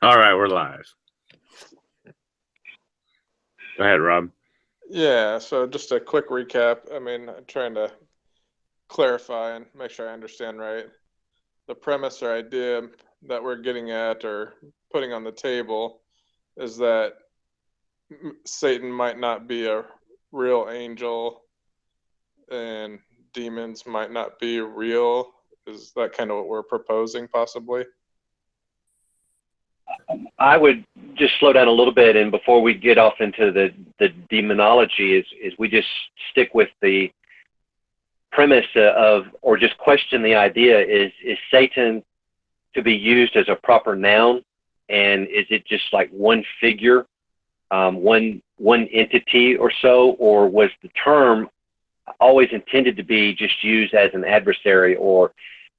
All right, we're live. Go ahead, Rob. Yeah, so just a quick recap. I mean, I'm trying to clarify and make sure I understand right. The premise or idea that we're getting at or putting on the table is that Satan might not be a real angel and demons might not be real. Is that kind of what we're proposing, possibly? I would just slow down a little bit, and before we get off into the demonology, is we just stick with the premise of, or just question the idea: is Satan to be used as a proper noun, and is it just like one figure, one entity or so, or was the term always intended to be just used as an adversary or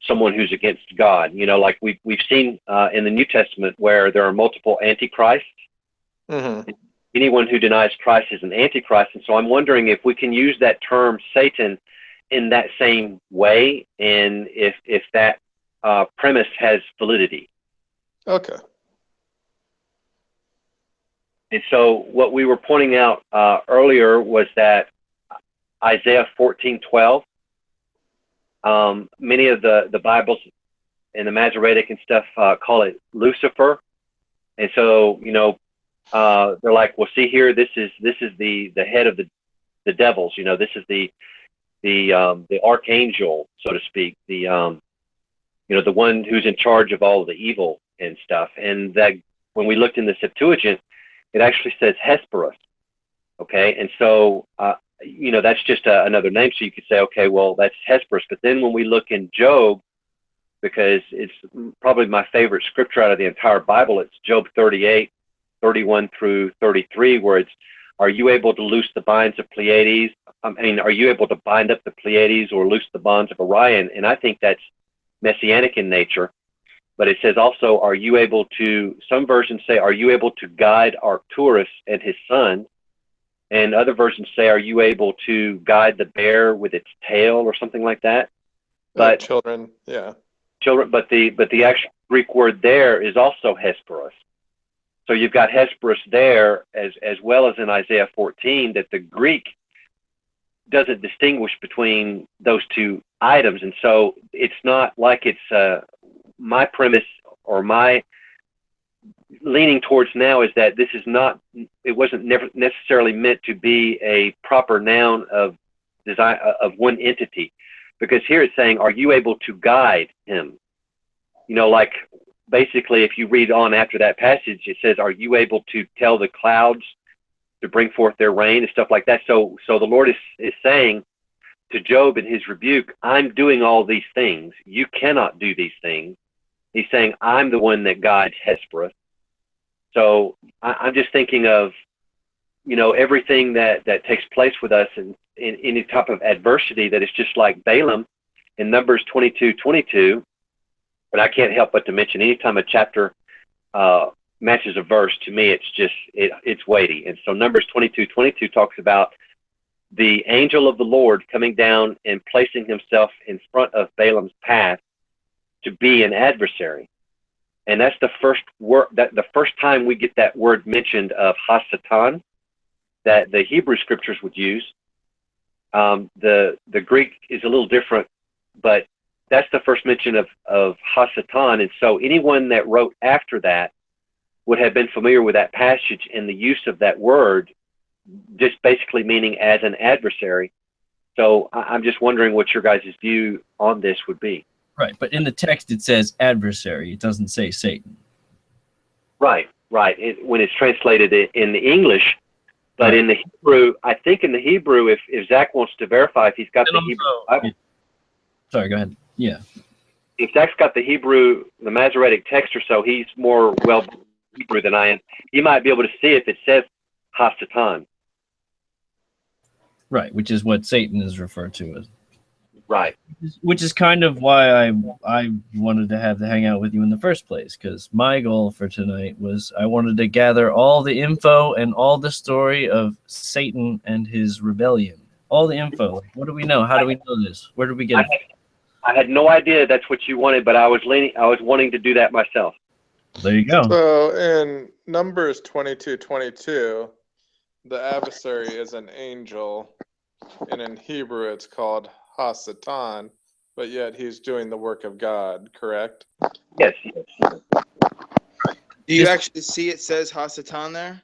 someone who's against God? You know, like we've seen in the New Testament where there are multiple antichrists. Mm-hmm. Anyone who denies Christ is an antichrist. And so I'm wondering if we can use that term Satan in that same way, and if that premise has validity. Okay. And so what we were pointing out earlier was that Isaiah 14:12, many of the Bibles and the Masoretic and stuff call it Lucifer. And so, you know, they're like, well, see here, this is the head of the devils. You know, this is the archangel, so to speak, the you know, the one who's in charge of all of the evil and stuff. And that when we looked in the Septuagint, it actually says Hesperus. Okay, and so you know, that's just another name. So you could say, okay, well, that's Hesperus. But then when we look in Job, because it's probably my favorite scripture out of the entire Bible, it's Job 38:31 through 33, where it's, are you able to loose the binds of Pleiades? I mean, are you able to bind up the Pleiades or loose the bonds of Orion? And I think that's messianic in nature. But it says also, are you able to, some versions say, are you able to guide Arcturus and his sons? And other versions say, are you able to guide the bear with its tail or something like that? But children, yeah. Children, but the actual Greek word there is also Hesperus. So you've got Hesperus there as well as in Isaiah 14, that the Greek doesn't distinguish between those two items. And so it's not like it's my premise or my leaning towards now is that this is not, it wasn't never necessarily meant to be a proper noun of design of one entity, because here it's saying, are you able to guide him? You know, like basically if you read on after that passage, it says, are you able to tell the clouds to bring forth their rain and stuff like that? So the Lord is saying to Job in his rebuke, I'm doing all these things. You cannot do these things. He's saying, I'm the one that guides Hesperus. So I'm just thinking of, you know, everything that takes place with us in any type of adversity, that is just like Balaam in Numbers 22:22. But I can't help but to mention, anytime a chapter matches a verse, to me, it's just, it's weighty. And so Numbers 22:22 talks about the angel of the Lord coming down and placing himself in front of Balaam's path to be an adversary. And that's the first word, that the first time we get that word mentioned of Hasatan that the Hebrew scriptures would use. The Greek is a little different, but that's the first mention of Hasatan. And so anyone that wrote after that would have been familiar with that passage and the use of that word, just basically meaning as an adversary. So I'm just wondering what your guys' view on this would be. Right, but in the text it says adversary. It doesn't say Satan. Right. When it's translated in the English, but in the Hebrew, I think in the Hebrew, if Zach wants to verify if he's got the Hebrew Bible. Sorry, go ahead. Yeah. If Zach's got the Hebrew, the Masoretic text or so, he's more well Hebrew than I am. He might be able to see if it says Hasatan. Right, which is what Satan is referred to as. Right. Which is kind of why I wanted to have the hangout with you in the first place, because my goal for tonight was I wanted to gather all the info and all the story of Satan and his rebellion. All the info. What do we know? How do we know this? Where did we get it? I had no idea that's what you wanted, but I was wanting to do that myself. There you go. So in Numbers 22:22, the adversary is an angel, and in Hebrew it's called Hasatan, but yet he's doing the work of God, correct? Yes. Do you actually see it says Hasatan there?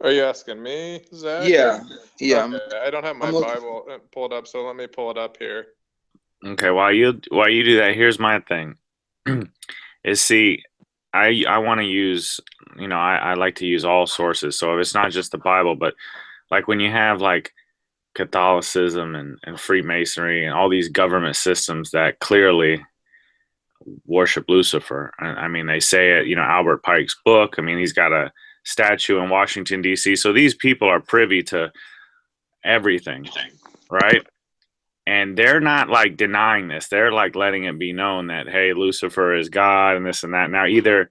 Are you asking me, Zach? Yeah. Yeah. Okay, I don't have my I'm looking- Bible pulled up, so let me pull it up here. Okay, while you do that, here's my thing. Is see, I want to use, I like to use all sources. So if it's not just the Bible, but like when you have like Catholicism and Freemasonry and all these government systems that clearly worship Lucifer. I mean, they say it, Albert Pike's book. I mean, he's got a statue in Washington, D.C. So these people are privy to everything, right? And they're not like denying this. They're like letting it be known that, hey, Lucifer is God and this and that. Now, either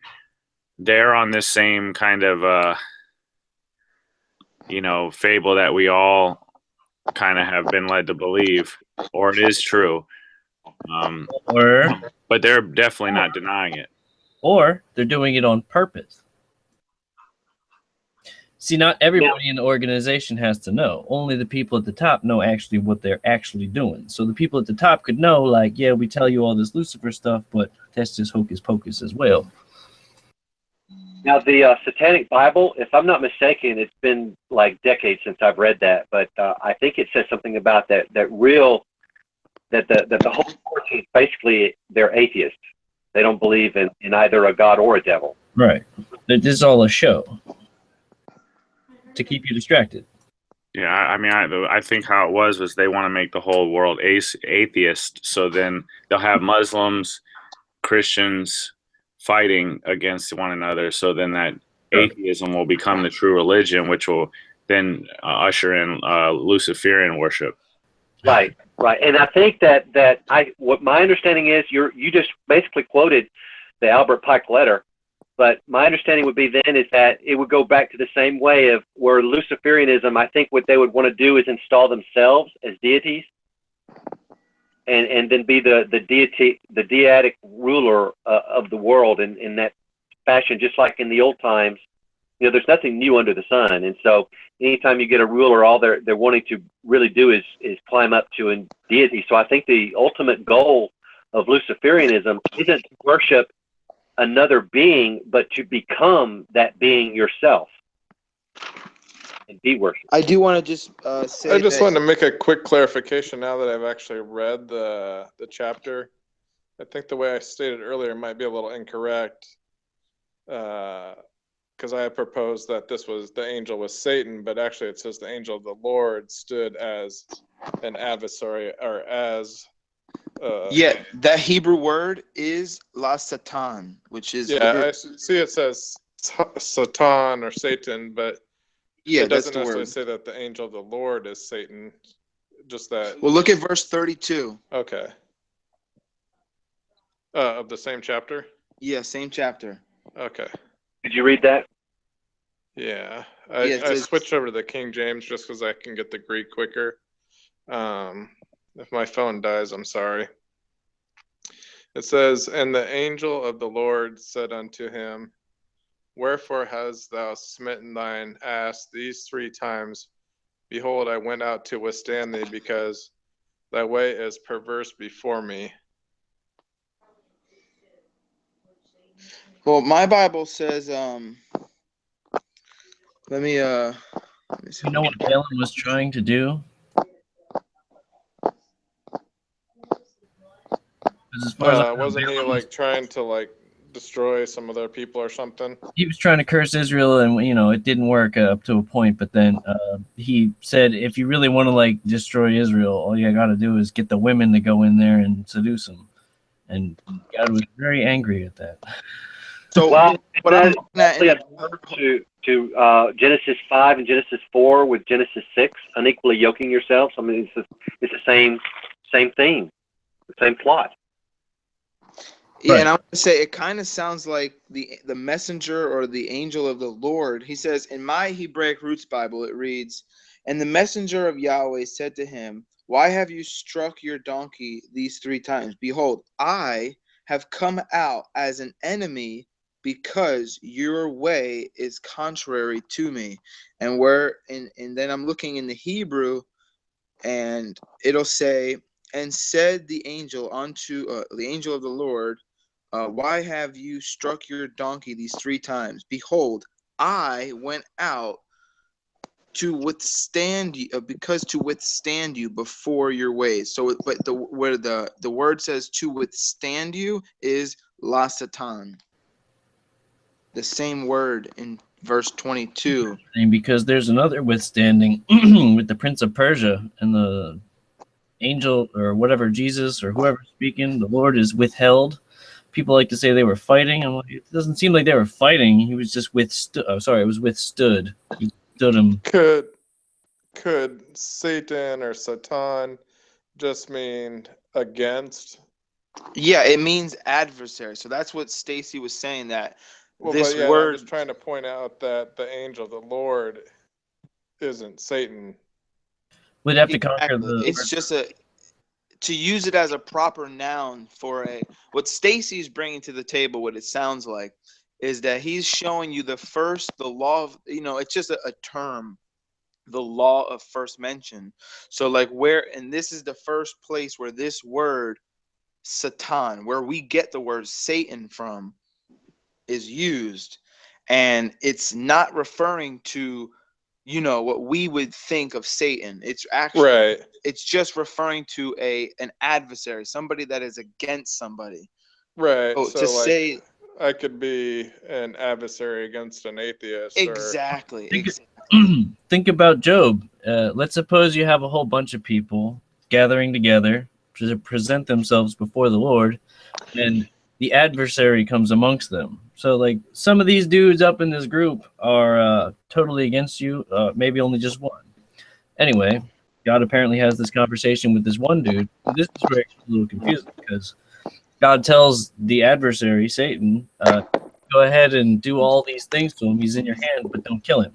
they're on this same kind of, fable that we all kind of have been led to believe, or it is true. But they're definitely not denying it. Or they're doing it on purpose. See, not everybody in the organization has to know. Only the people at the top know actually what they're actually doing. So the people at the top could know, like, yeah, we tell you all this Lucifer stuff, but that's just hocus pocus as well. Now, the Satanic Bible, if I'm not mistaken, it's been like decades since I've read that, but I think it says something about that the whole course is basically they're atheists. They don't believe in either a God or a devil. Right. This is all a show to keep you distracted. Yeah, I mean, I think how it was they want to make the whole world atheist, so then they'll have Muslims, Christians fighting against one another, so then that atheism will become the true religion, which will then usher in Luciferian worship. Right, and I think what my understanding is, you just basically quoted the Albert Pike letter. But my understanding would be then is that it would go back to the same way of where Luciferianism, I think what they would want to do is install themselves as deities and then be the deitic ruler of the world in that fashion, just like in the old times. There's nothing new under the sun. And so anytime you get a ruler, all they're wanting to really do is climb up to a deity. So I think the ultimate goal of Luciferianism isn't to worship another being, but to become that being yourself and be worshipped. I do want to just say I just wanted to make a quick clarification now that I've actually read the chapter. I think the way I stated earlier might be a little incorrect, because I had proposed that the angel was Satan, but actually it says the angel of the Lord stood as an adversary, or as that Hebrew word is la Satan, which is I see it says Satan or Satan, but it doesn't necessarily say that the angel of the Lord is Satan. Just that. Well, look at verse 32. Okay. Of the same chapter? Yeah, same chapter. Okay. Did you read that? Yeah. I switched over to the King James just because I can get the Greek quicker. If my phone dies, I'm sorry. It says, "And the angel of the Lord said unto him, Wherefore hast thou smitten thine ass these 3 times? Behold, I went out to withstand thee, because thy way is perverse before me." Well, my Bible says, let me see. You know what Balaam was trying to do? As far as I know, Wasn't he like trying to destroy some of their people or something? he was trying to curse Israel, and it didn't work up to a point. But then he said, if you really want to destroy Israel, all you got to do is get the women to go in there and seduce them. And God was very angry at that. So Well, what I'm looking at to Genesis 5 and Genesis 4 with Genesis 6, unequally yoking yourselves. I mean, it's the same theme, the same plot. Yeah, and I want to say it kind of sounds like the messenger or the angel of the Lord. He says, in my Hebraic Roots Bible, it reads, And the messenger of Yahweh said to him, why have you struck your donkey these 3 times? Behold, I have come out as an enemy because your way is contrary to me. And then I'm looking in the Hebrew, and it'll say, and said the angel unto the angel of the Lord, why have you struck your donkey these 3 times? Behold, I went out to withstand you, because to withstand you before your ways. So, but where the word says to withstand you is la satan, the same word in verse 22. And because there's another withstanding with the Prince of Persia and the angel or whatever, Jesus or whoever's speaking, the Lord is withheld. People like to say they were fighting. I'm like, it doesn't seem like they were fighting. He was just withstood. Oh, sorry, it was withstood. He stood him. Could Satan or Satan just mean against? Yeah, it means adversary. So that's what Stacy was saying, that this I'm word. just trying to point out that the angel of the Lord isn't Satan. We'd have to conquer Exactly. the. It's just to use it as a proper noun for what Stacy's bringing to the table. What it sounds like is that he's showing you the law of, it's just a term, the law of first mention. So like and this is the first place where this word Satan, where we get the word Satan from, is used, and it's not referring to what we would think of Satan. It's actually Right. It's just referring to an adversary, somebody that is against somebody. Right. So to like, say I could be an adversary against an atheist. exactly. Think about Job. Let's suppose you have a whole bunch of people gathering together to present themselves before the Lord, and the adversary comes amongst them. So, like, some of these dudes up in this group are totally against you, maybe only just one. Anyway, God apparently has this conversation with this one dude. This is where it's a little confusing, because God tells the adversary, Satan, go ahead and do all these things to him. He's in your hand, but don't kill him.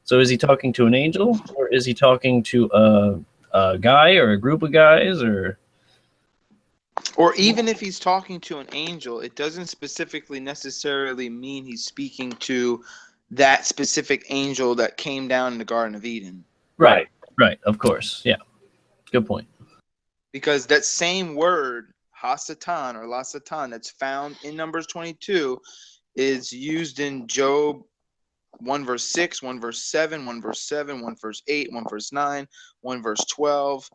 So is he talking to an angel, or is he talking to a guy or a group of guys, or even if he's talking to an angel, it doesn't specifically necessarily mean he's speaking to that specific angel that came down in the Garden of Eden. Right, of course. Yeah. Good point. Because that same word, Hasatan or La Satan, that's found in Numbers 22, is used in Job 1 verse 6, 1 verse 7, 1 verse 7, 1 verse 8, 1 verse 9, 1 verse 12,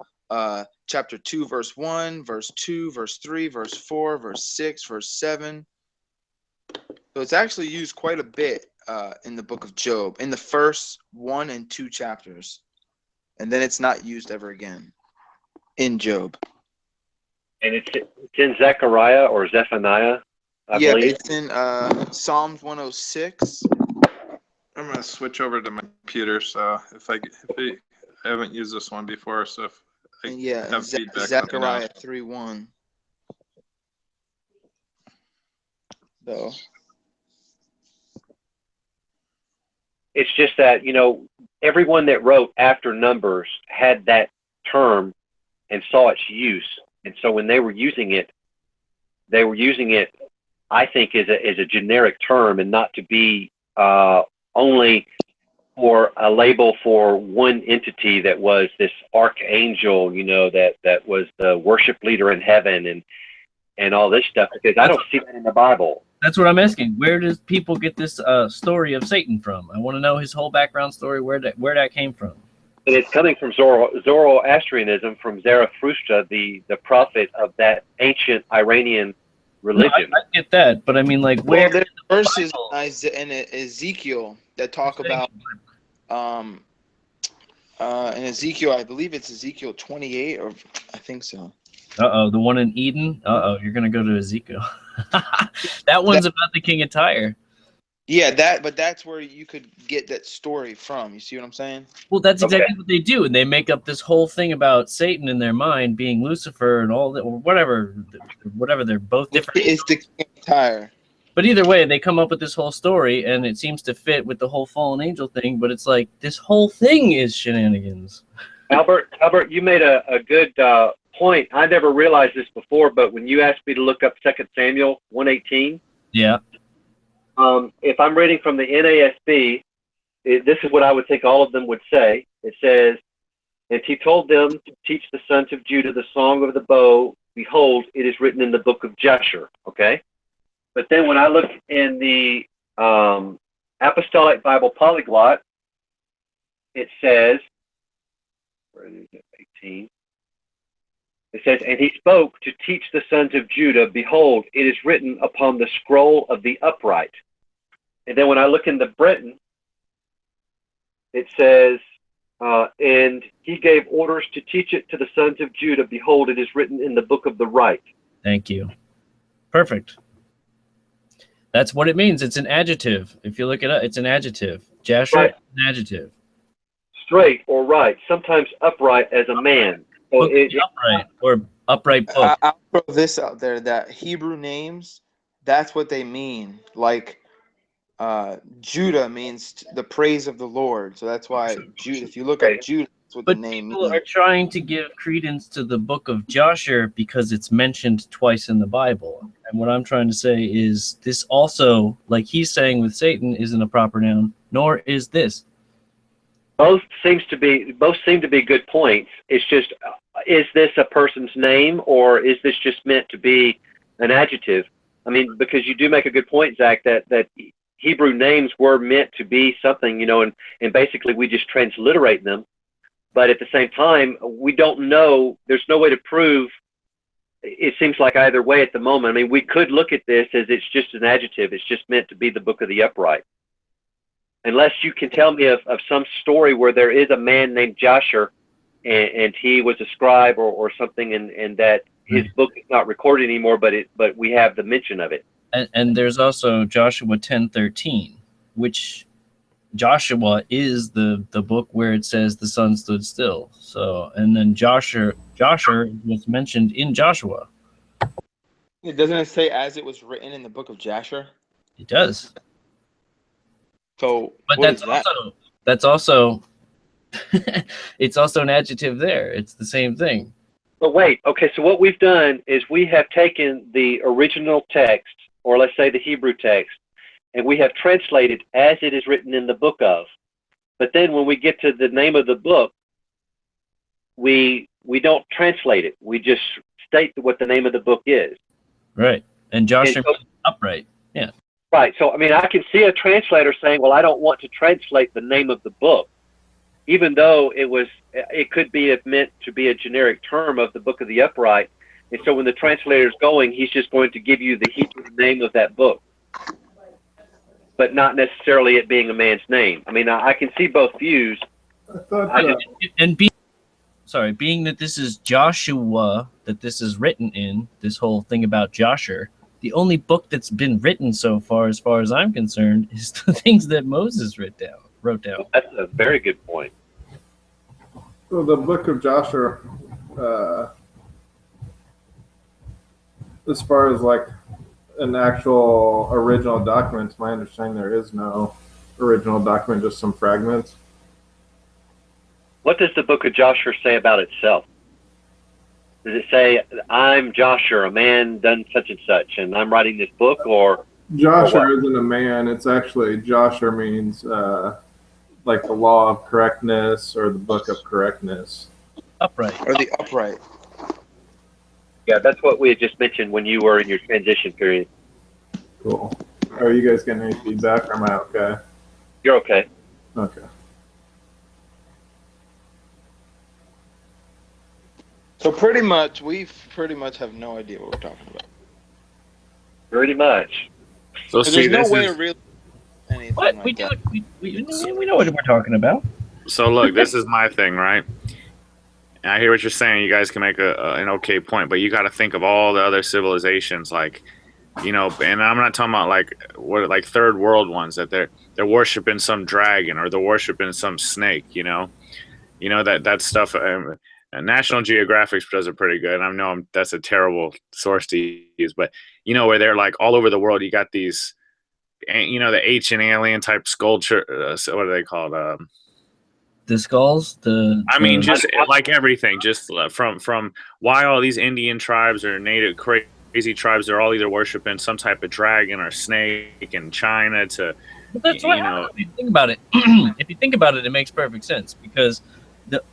chapter 2 verse 1, verse 2, verse 3, verse 4, verse 6, verse 7. So it's actually used quite a bit in the book of Job, in the first 1 and 2 chapters. And then it's not used ever again in Job. And it's in Zechariah or Zephaniah, I believe. It's in Psalms 106. I'm gonna switch over to my computer, so if I haven't used this one before, so if I have feedback, Zechariah 3:1. So It's just that, everyone that wrote after Numbers had that term and saw its use. And so when they were using it, I think, as a generic term, and not to be only for a label for one entity that was this archangel, that was the worship leader in heaven and all this stuff, because I don't see that in the Bible. That's what I'm asking. Where does people get this story of Satan from? I want to know his whole background story, where that came from. And it's coming from Zoroastrianism, from Zarathustra, the prophet of that ancient Iranian religion. No, I get that, but I mean, like, where? Well, there's verses in Ezekiel that talk about, in Ezekiel, I believe it's Ezekiel 28, or I think so. The one in Eden. You're gonna go to Ezekiel. That one's about the king of Tyre. Yeah, but that's where you could get that story from. You see what I'm saying? Well, that's exactly what they do, and they make up this whole thing about Satan in their mind being Lucifer and all that, or whatever they're both different. It's the king of Tyre. But either way, they come up with this whole story, and it seems to fit with the whole fallen angel thing. But it's like this whole thing is shenanigans. Albert, you made a good point. I never realized this before, but when you asked me to look up 2 Samuel 1:18, Yeah. if I'm reading from the NASB, this is what I would think all of them would say. It says, "And he told them to teach the sons of Judah the song of the bow. Behold, it is written in the book of Jasher." Okay? But then when I look in the Apostolic Bible Polyglot, it says, where is it? 18. It says, "And he spoke to teach the sons of Judah, behold, it is written upon the scroll of the upright." And then when I look in the Britain, it says, "And he gave orders to teach it to the sons of Judah, behold, it is written in the book of the right." Thank you. Perfect. That's what it means. It's an adjective. If you look it up, it's an adjective. Jasher, Right. an adjective. Straight or right, sometimes upright as a man. So Book upright or upright book. I'll throw this out there that Hebrew names, that's what they mean. Like Judah means the praise of the Lord. So that's why Judah, if you look Okay. at Judah, that's what But the name people means. are trying to give credence to the book of Jasher because it's mentioned twice in the Bible. And what I'm trying to say is this also, like he's saying with Satan, isn't a proper noun, nor is this. both seem to be good points. It's just, is this a person's name, or is this just meant to be an adjective? I mean, because you do make a good point, Zach, that Hebrew names were meant to be something, and basically we just transliterate them. But at the same time, we don't know. There's no way to prove. It seems like either way at the moment. I mean, we could look at this as it's just an adjective. It's just meant to be the book of the upright. Unless you can tell me of some story where there is a man named Jasher, and he was a scribe or something, and that his book is not recorded anymore, but we have the mention of it. And there's also Joshua 10:13, which Joshua is the book where it says the sun stood still. So, and then Jasher was mentioned in Joshua. Doesn't it say as it was written in the book of Jasher? It does. So, But what is that? that's also it's also an adjective there. It's the same thing. But wait, okay, so what we've done is we have taken the original text, or let's say the Hebrew text, and we have translated as it is written in the book of. But then when we get to the name of the book, we don't translate it. We just state what the name of the book is. Right. And Joshua And so- means upright. Yeah. Right. So, I mean, I can see a translator saying, well, I don't want to translate the name of the book, even though it could be meant to be a generic term of the book of the upright. And so when the translator's going, he's just going to give you the Hebrew name of that book, but not necessarily it being a man's name. I mean, I can see both views. I thought And being that this is Joshua, that this is written in, this whole thing about Jasher, the only book that's been written so far as I'm concerned, is the things that Moses wrote down. That's a very good point. so the book of Joshua, as far as like an actual original document, to my understanding, there is no original document, just some fragments. What does the book of Joshua say about itself? Does it say, I'm Joshua, a man done such and such, and I'm writing this book, or Joshua isn't a man. It's actually, Joshua means like the law of correctness or the book of correctness. Upright. Or the upright? yeah, that's what we had just mentioned when you were in your transition period. Cool. Are you guys getting any feedback? Or am I okay? You're okay. Okay. So we pretty much have no idea what we're talking about. Pretty much. So There's see, no this way is to really anything What? like We do that. it. We know what we're talking about. so look. This is my thing, right? And I hear what you're saying. You guys can make an okay point, but you got to think of all the other civilizations, like, and I'm not talking about like third world ones that they're worshiping some dragon or they're worshiping some snake. That stuff. National Geographic does it pretty good. I know that's a terrible source to use, but where they're like all over the world, you got these, the ancient alien type sculpture. What are they called? The skulls. Just like everything, just from why all these Indian tribes or native crazy tribes, they're all either worshiping some type of dragon or snake in China to. But that's what happened. If you think about it, it makes perfect sense because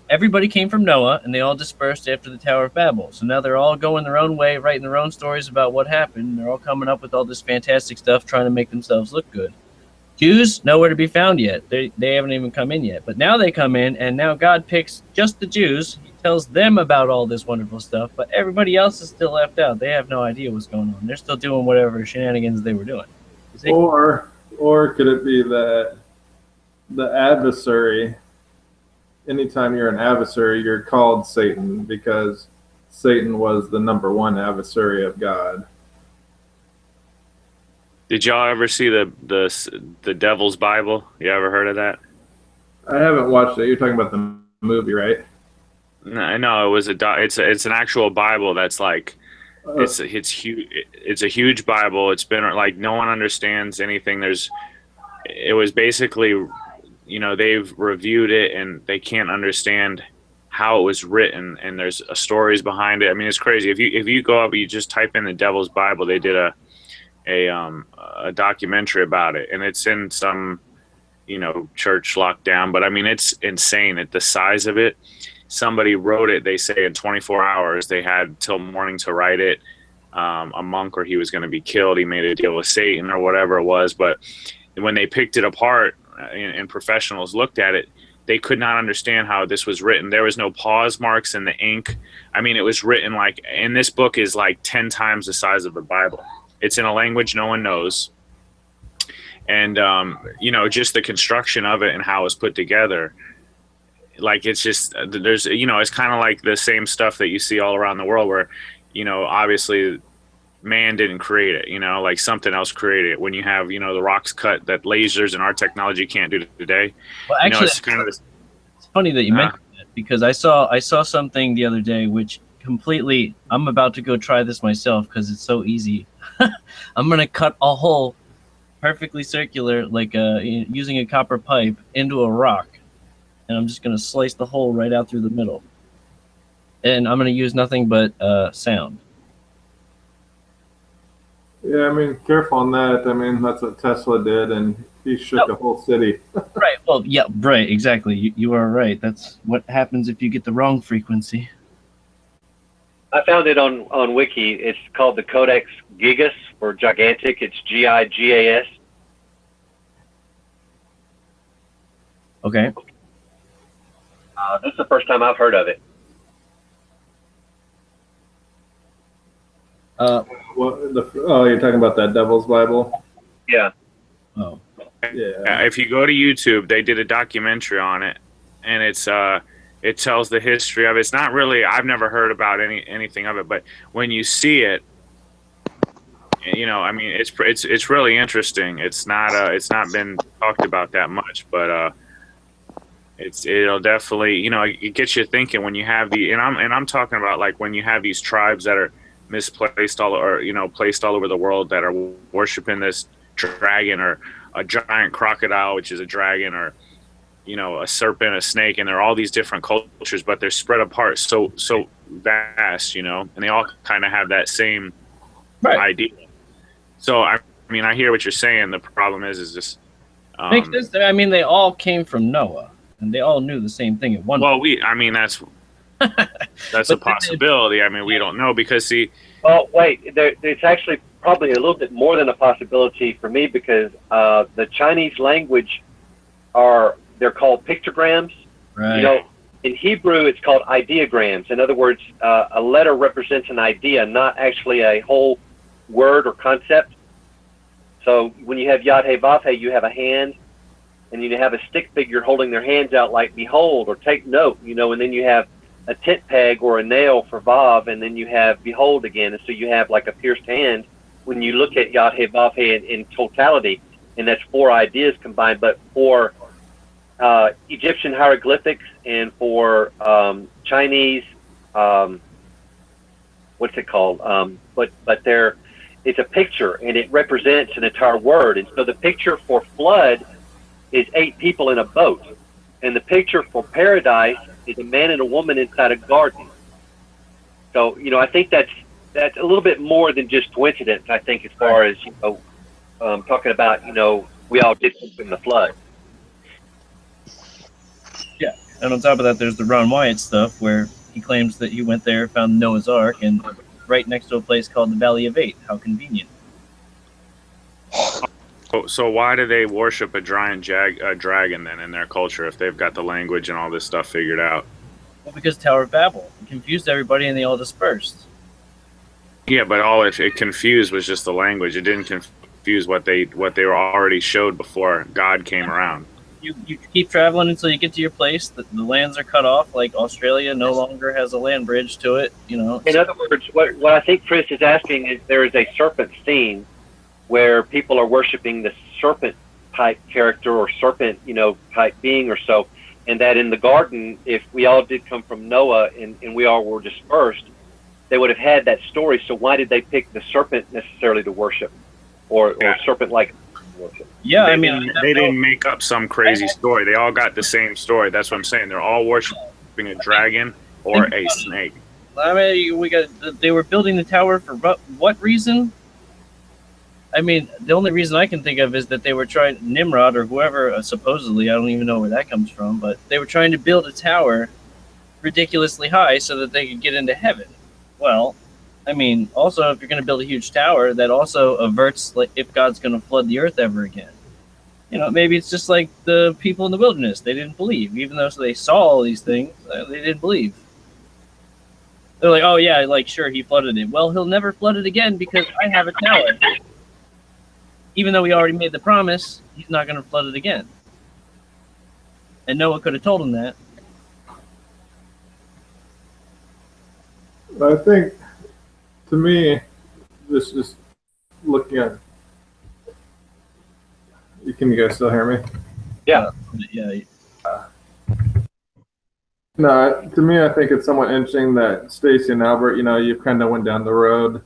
everybody came from Noah and they all dispersed after the Tower of Babel. So now they're all going their own way, writing their own stories about what happened. They're all coming up with all this fantastic stuff, trying to make themselves look good. Jews, nowhere to be found yet. They haven't even come in yet. But now they come in, and now God picks just the Jews. He tells them about all this wonderful stuff, but everybody else is still left out. They have no idea what's going on. They're still doing whatever shenanigans they were doing. Or could it be that the adversary, anytime you're an adversary, you're called Satan because Satan was the number one adversary of God. Did y'all ever see the Devil's Bible? You ever heard of that? I haven't watched it. You're talking about the movie, right? No, it was it's an actual Bible that's like it's huge. It's a huge Bible. It's been like no one understands anything. It was basically, they've reviewed it and they can't understand how it was written, and there's stories behind it. I mean, it's crazy. If you go up, you just type in the Devil's Bible. They did a documentary about it, and it's in some church lockdown, but I mean it's insane at the size of it. Somebody wrote it, they say, in 24 hours. They had till morning to write it. A monk, or he was going to be killed. He made a deal with Satan or whatever it was. But when they picked it apart and professionals looked at it, they could not understand how this was written. There was no pause marks in the ink. I mean, it was written like, and this book is like 10 times the size of the Bible. It's in a language no one knows. And, just the construction of it and how it's put together. Like, it's just, there's, it's kind of like the same stuff that you see all around the world where, obviously man didn't create it, like something else created it. When you have, the rocks cut that lasers and our technology can't do today. Well, actually, it's kind of this. It's funny that you mentioned that because I saw something the other day, which completely, I'm about to go try this myself because it's so easy. I'm going to cut a hole perfectly circular, like using a copper pipe into a rock. And I'm just going to slice the hole right out through the middle. And I'm going to use nothing but sound. Yeah, I mean, careful on that. I mean, that's what Tesla did, and he shook a whole city. Right. Well, yeah, right. Exactly. You are right. That's what happens if you get the wrong frequency. I found it on Wiki. It's called the Codex Gigas, or gigantic. It's Gigas. Okay. This is the first time I've heard of it. You're talking about that Devil's Bible? Yeah. Oh. Yeah. If you go to YouTube, they did a documentary on it, and it tells the history of it. It's not really, I've never heard about anything of it, but when you see it, I mean, it's really interesting. It's not been talked about that much, but it'll definitely, it gets you thinking when you have and I'm talking about like when you have these tribes that are misplaced placed all over the world that are worshiping this dragon or a giant crocodile, which is a dragon, or a serpent, a snake, and they're all these different cultures, but they're spread apart so vast, and they all kind of have that same idea. So I mean, I hear what you're saying. The problem is just makes sense. I mean, they all came from Noah, and they all knew the same thing at one point. That's a possibility. I mean, we don't know because see. Well, wait. It's actually probably a little bit more than a possibility for me because the Chinese language they're called pictograms. Right. In Hebrew, it's called ideograms. In other words, a letter represents an idea, not actually a whole word or concept. So when you have Yod He Vav He, you have a hand, and you have a stick figure holding their hands out like behold or take note, and then you have a tent peg or a nail for Vav, and then you have behold again. And so you have like a pierced hand when you look at Yod He Vav He in totality, and that's 4 ideas combined. But for Egyptian hieroglyphics and for Chinese, what's it called? But it's a picture, and it represents an entire word. And so the picture for flood is 8 people in a boat, and the picture for paradise is a man and a woman inside a garden. So, you know, I think that's a little bit more than just coincidence. I think as far as, you know, talking about, you know, we all did something in the flood. Yeah, and on top of that, there's the Ron Wyatt stuff where he claims that he went there, found Noah's Ark, and right next to a place called the Valley of Eight. How convenient. So why do they worship a giant dragon then in their culture if they've got the language and all this stuff figured out? Well, because Tower of Babel. It confused everybody and they all dispersed. Yeah, but all it confused was just the language. It didn't confuse what they were already showed before God came around. You keep traveling until you get to your place. The lands are cut off. Like Australia no longer has a land bridge to it. You know. In other words, what I think Chris is asking is there is a serpent scene where people are worshiping the serpent type character or serpent, you know, type being or so, and that in the garden, if we all did come from Noah and we all were dispersed, they would have had that story. So why did they pick the serpent necessarily to worship, or serpent-like worship? Yeah, I mean, they didn't make up some crazy story. They all got the same story. That's what I'm saying. They're all worshiping a dragon or a snake. I mean, they were building the tower for what reason? I mean, the only reason I can think of is that they were trying, Nimrod or whoever, supposedly, I don't even know where that comes from, but they were trying to build a tower ridiculously high so that they could get into heaven. Well, I mean, also, if you're going to build a huge tower, that also averts, like, if God's going to flood the earth ever again. You know, maybe it's just like the people in the wilderness. They didn't believe. Even though they saw all these things, they didn't believe. They're like, oh, yeah, like, sure, he flooded it. Well, he'll never flood it again because I have a tower. Even though we already made the promise, he's not going to flood it again. And Noah could have told him that. I think, to me, this is looking at. Can you guys still hear me? Yeah. Yeah. No, to me, I think it's somewhat interesting that Stacy and Albert, you know, you kind of went down the road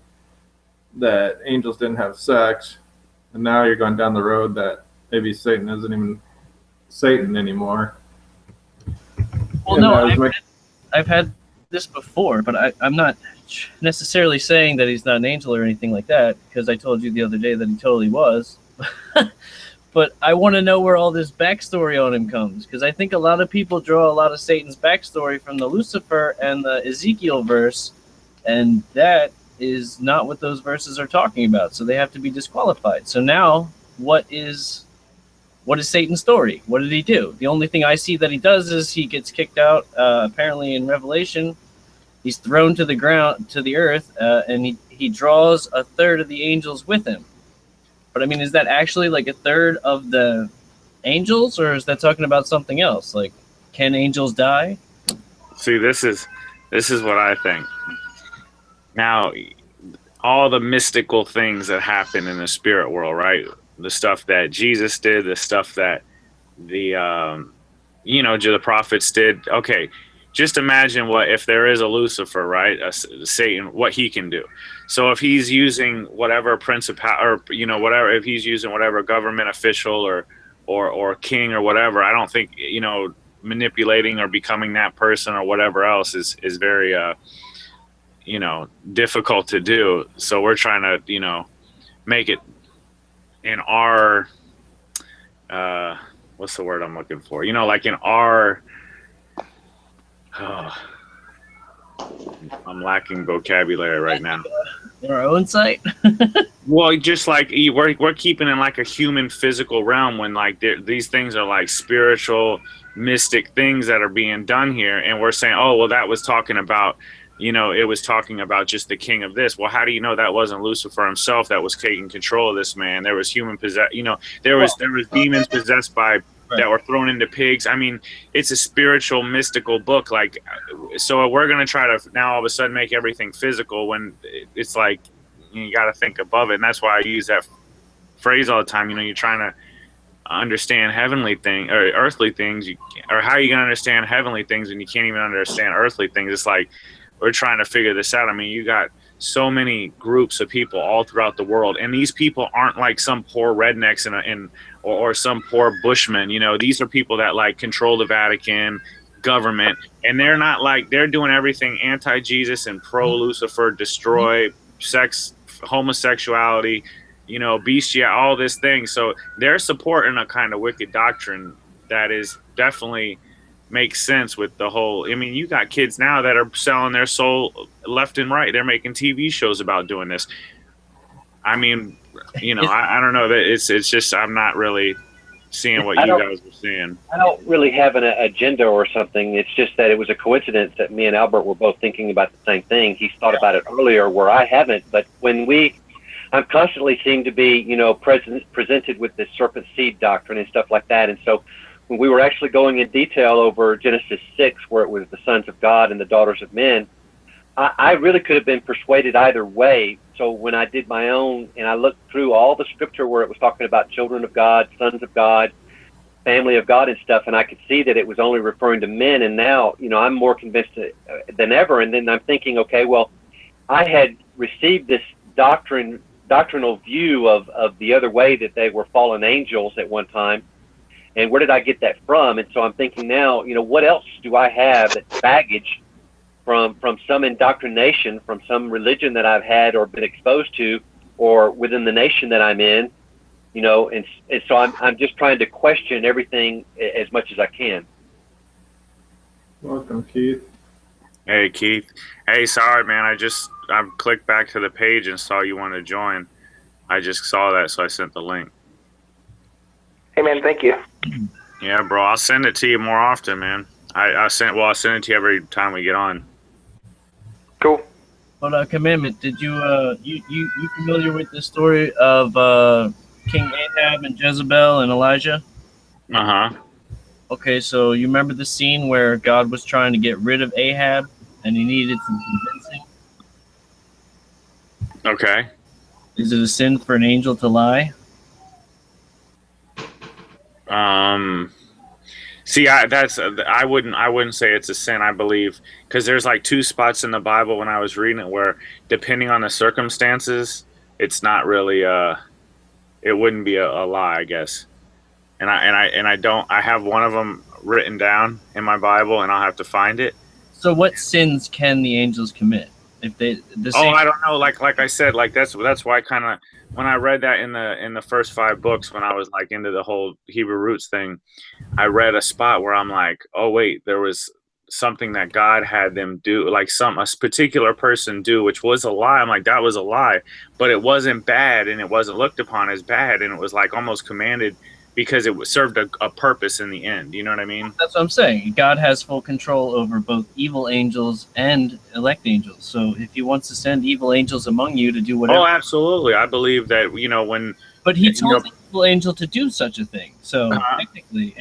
that angels didn't have sex, and now you're going down the road that maybe Satan isn't even Satan anymore. Well, no, I've had this before, but I'm not necessarily saying that he's not an angel or anything like that, because I told you the other day that he totally was. But I want to know where all this backstory on him comes, because I think a lot of people draw a lot of Satan's backstory from the Lucifer and the Ezekiel verse, and that is not what those verses are talking about, so they have to be disqualified. So now, what is Satan's story? What did he do? The only thing I see that he does is he gets kicked out, apparently in Revelation. He's thrown to the ground, to the earth, and he draws a third of the angels with him. But I mean, is that actually like a third of the angels, or is that talking about something else? Like, can angels die? See, this is what I think. Now, all the mystical things that happen in the spirit world, right? The stuff that Jesus did, the stuff that the prophets did. Okay, just imagine what if there is a Lucifer, right? A Satan, what he can do. So if he's using whatever principality, or whatever, if he's using whatever government official or king or whatever, I don't think manipulating or becoming that person or whatever else is very difficult to do. So we're trying to make it in our what's the word I'm looking for? Like in our I'm lacking vocabulary right now. In our own sight? Well, just like we're keeping in like a human physical realm when like these things are like spiritual, mystic things that are being done here, and we're saying, oh, well, that was talking about, it was talking about just the king of this. Well, how do you know that wasn't Lucifer himself that was taking control of this man? There was human there was demons possessed by that were thrown into pigs. I mean, it's a spiritual, mystical book. Like, so we're going to try to now all of a sudden make everything physical when it's like, you got to think above it. And that's why I use that phrase all the time. You're trying to understand heavenly thing or earthly things, or how are you gonna understand heavenly things when you can't even understand earthly things? It's like we're trying to figure this out. I mean, you got so many groups of people all throughout the world, and these people aren't like some poor rednecks or some poor bushmen. You know, these are people that like control the Vatican government, and they're not like, they're doing everything anti-Jesus and pro-Lucifer, destroy sex, homosexuality, you know, bestiality, all this thing. So they're supporting a kind of wicked doctrine that is definitely makes sense with the whole. I mean, you got kids now that are selling their soul left and right. They're making TV shows about doing this. I mean, you know, I don't know that it's just, I'm not really seeing what you guys are seeing. I don't really have an agenda or something. It's just that it was a coincidence that me and Albert were both thinking about the same thing. He's thought about it earlier where I haven't, but I'm constantly seem to be, you know, presented with this serpent seed doctrine and stuff like that. And so when we were actually going in detail over Genesis 6, where it was the sons of God and the daughters of men, I really could have been persuaded either way. So when I did my own and I looked through all the scripture where it was talking about children of God, sons of God, family of God and stuff, and I could see that it was only referring to men. And now, you know, I'm more convinced than ever. And then I'm thinking, okay, well, I had received this doctrinal view of the other way, that they were fallen angels at one time. And where did I get that from? And so I'm thinking now, you know, what else do I have that's baggage from some indoctrination, from some religion that I've had or been exposed to, or within the nation that I'm in, you know, and so I'm just trying to question everything as much as I can. Welcome, Keith. Hey, Keith. Hey, sorry, man. I clicked back to the page and saw you wanted to join. I just saw that, so I sent the link. Hey, man, thank you. Yeah, bro. I'll send it to you more often, man. I'll send it to you every time we get on. Cool. But Commandment, did you familiar with the story of King Ahab and Jezebel and Elijah? Uh-huh. Okay, so you remember the scene where God was trying to get rid of Ahab and he needed some convincing? Okay. Is it a sin for an angel to lie? See, I wouldn't say it's a sin. I believe, because there's like two spots in the Bible when I was reading it where, depending on the circumstances, it's not really it wouldn't be a lie, I guess. And I have one of them written down in my Bible, and I'll have to find it. So what sins can the angels commit? If they I don't know. Like I said, like that's why kind of when I read that in the first 5 books, when I was like into the whole Hebrew roots thing, I read a spot where I'm like, oh wait, there was something that God had them do, like a particular person do, which was a lie. I'm like, that was a lie, but it wasn't bad, and it wasn't looked upon as bad, and it was like almost commanded because it served a purpose in the end. You know what I mean? That's what I'm saying. God has full control over both evil angels and elect angels. So if he wants to send evil angels among you to do whatever. Oh, absolutely. I believe that, you know, when. But he told the evil angel to do such a thing. So technically.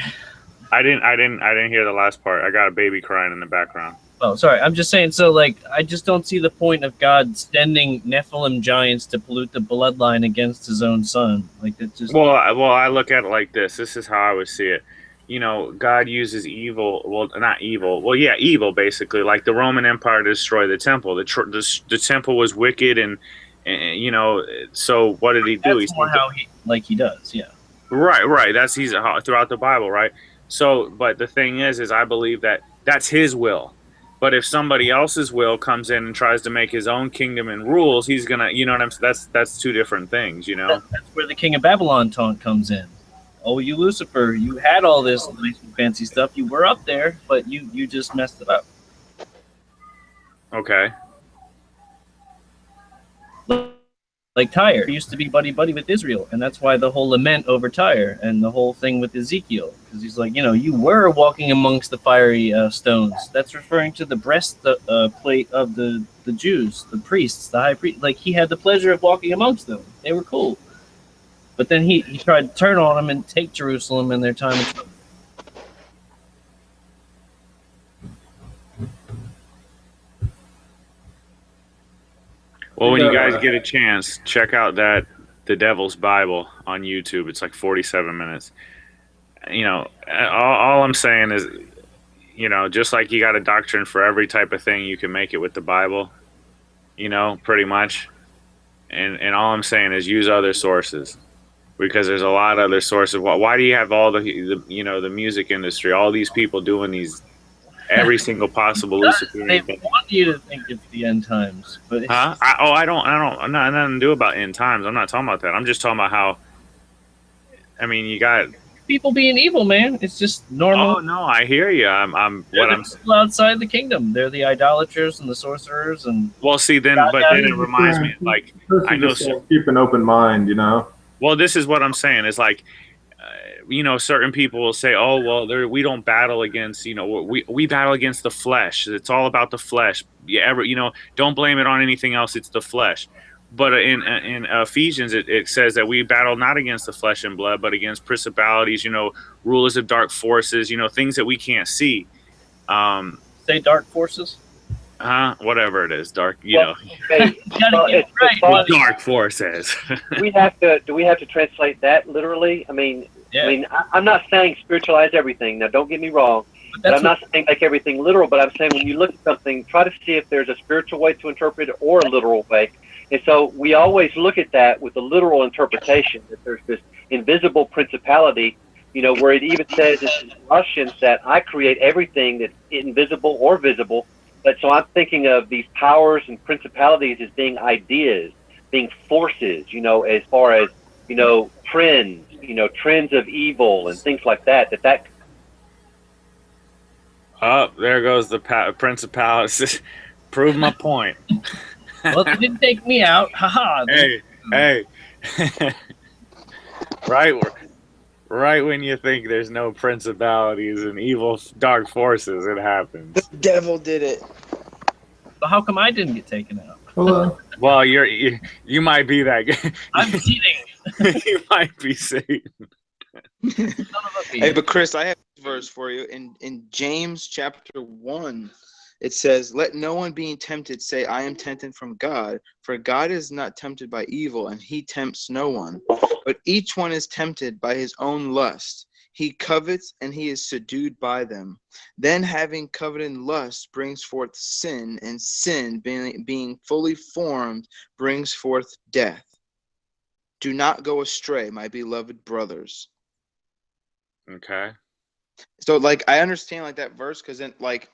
I didn't hear the last part. I got a baby crying in the background. Oh, sorry. I'm just saying. So, like, I just don't see the point of God sending Nephilim giants to pollute the bloodline against his own son. Like, that just. Well, I look at it like this. This is how I would see it. You know, God uses evil. Well, not evil. Well, yeah, evil basically. Like the Roman Empire to destroy the temple. The temple was wicked, and you know. So what did he do? That's more how he does. Yeah. Right. He's throughout the Bible, right? So, but the thing is I believe that that's his will. But if somebody else's will comes in and tries to make his own kingdom and rules, he's gonna, you know what I'm saying? That's two different things, you know. That's where the King of Babylon taunt comes in. Oh, you Lucifer, you had all this nice and fancy stuff. You were up there, but you just messed it up. Okay. Like Tyre used to be buddy with Israel, and that's why the whole lament over Tyre and the whole thing with Ezekiel, because he's like, you know, you were walking amongst the fiery stones. That's referring to the breastplate of the Jews, the priests, the high priest. Like, he had the pleasure of walking amongst them. They were cool, but then he tried to turn on them and take Jerusalem in their time of trouble. Well, when you guys get a chance, check out the Devil's Bible on YouTube. It's like 47 minutes. you know, all I'm saying is, you know, just like you got a doctrine for every type of thing, you can make it with the Bible, you know, pretty much. And all I'm saying is use other sources because there's a lot of other sources. Why do you have all the you know, the music industry, all these people doing these every single possible They Luciferian thing? want you to think it's the end times, but it's Huh? I don't, I'm not nothing to do about end times. I'm not talking about that. I'm just talking about how, I mean, you got, people being evil, man. It's just normal. oh no, I hear you. I'm, They're what the I'm, people outside the kingdom. They're the idolaters and the sorcerers, and well, see, then, but then it reminds me, like, I know, Keep an open mind, you know. well, this is what I'm saying is like, you know, certain people will say, "Oh, well, we don't battle against, you know, we battle against the flesh. It's all about the flesh. You know, don't blame it on anything else. It's the flesh." But in Ephesians, it says that we battle not against the flesh and blood, but against principalities, you know, rulers of dark forces, you know, things that we can't see. say dark forces. Whatever it is, dark, you Well, know, okay, You gotta well, get it it's right. fun. dark forces. Do we have to translate that literally? I mean, Yeah, I'm not saying spiritualize everything. Now, don't get me wrong. but But that's I'm not saying make everything literal, but I'm saying when you look at something, try to see if there's a spiritual way to interpret it or a literal way. And so we always look at that with a literal interpretation, that there's this invisible principality, you know, where it even says in Colossians that I create everything that's invisible or visible. But so I'm thinking of these powers and principalities as being ideas, being forces, you know, as far as, you know, trends of evil and things like that, that Oh, there goes the Prince of Palace. Prove my point. well, they didn't take me out. Haha. Hey. Right when you think there's no principalities and evil dark forces, it happens. The devil did it. But how come I didn't get taken out? Well, you might be that guy. I'm cheating. You might be Satan. Son of a Hey, bitch. but Chris, I have this verse for you. In James chapter 1, it says, "Let no one being tempted say, I am tempted from God, for God is not tempted by evil, and he tempts no one. But each one is tempted by his own lust. He covets, and he is subdued by them. Then having coveted lust brings forth sin, and sin, being fully formed, brings forth death. Do not go astray, my beloved brothers." Okay. So, like, I understand, like, that verse, because then, like,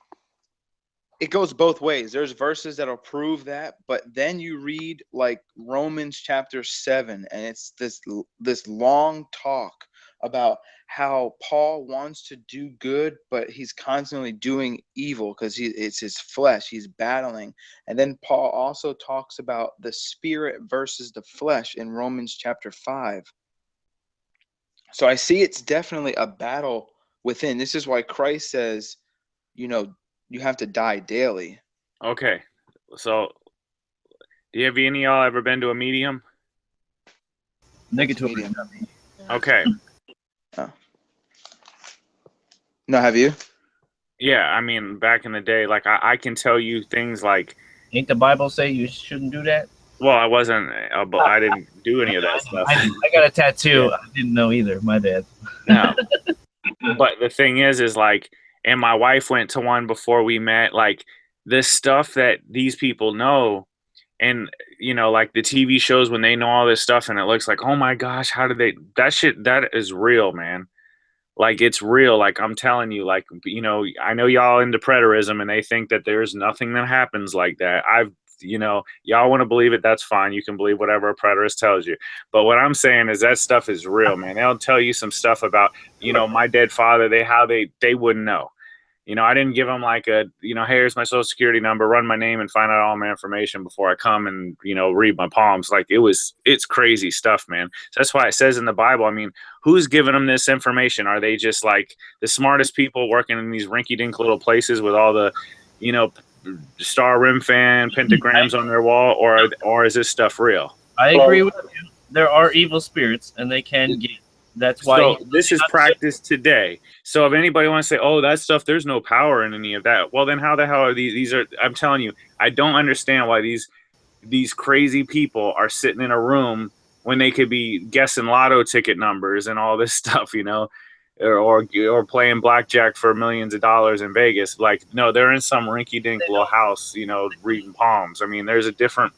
it goes both ways. There's verses that'll prove that, but then you read, like, Romans chapter 7, and it's this long talk about how Paul wants to do good, but he's constantly doing evil because it's his flesh. He's battling. And then Paul also talks about the spirit versus the flesh in Romans chapter 5. So I see it's definitely a battle within. This is why Christ says, you know, you have to die daily. Okay. So, have any of y'all ever been to a medium? Negative. Medium. Okay. No, have you? Yeah, I mean, back in the day, like I can tell you things like, Ain't the Bible say you shouldn't do that? well, I didn't do any of that stuff. I got a tattoo. I didn't know either. My bad. No. But the thing is like, and my wife went to one before we met, like this stuff that these people know, and you know, like the TV shows when they know all this stuff and it looks like, oh my gosh, how did they, that is real, man. Like it's real. Like I'm telling you, like, you know, I know y'all into preterism and they think that there's nothing that happens like that. You know, y'all want to believe it, that's fine. You can believe whatever a preterist tells you. But what I'm saying is that stuff is real, man. They'll tell you some stuff about, you know, my dead father, they wouldn't know. You know, I didn't give them like a, you know, hey, here's my social security number, run my name and find out all my information before I come and, you know, read my palms. Like it's crazy stuff, man. So that's why it says in the Bible, I mean, who's giving them this information? Are they just like the smartest people working in these rinky dink little places with all the, you know, star rim fan pentagrams on their wall, or is this stuff real? I agree with you. There are evil spirits, and they can get. That's why. So this is practiced today. So if anybody wants to say, "Oh, that stuff," there's no power in any of that. Well, then how the hell are these? These are. I'm telling you, I don't understand why these crazy people are sitting in a room when they could be guessing lotto ticket numbers and all this stuff. You know, or playing blackjack for millions of dollars in Vegas. Like, no, they're in some rinky-dink little house, you know, reading palms. I mean, there's a different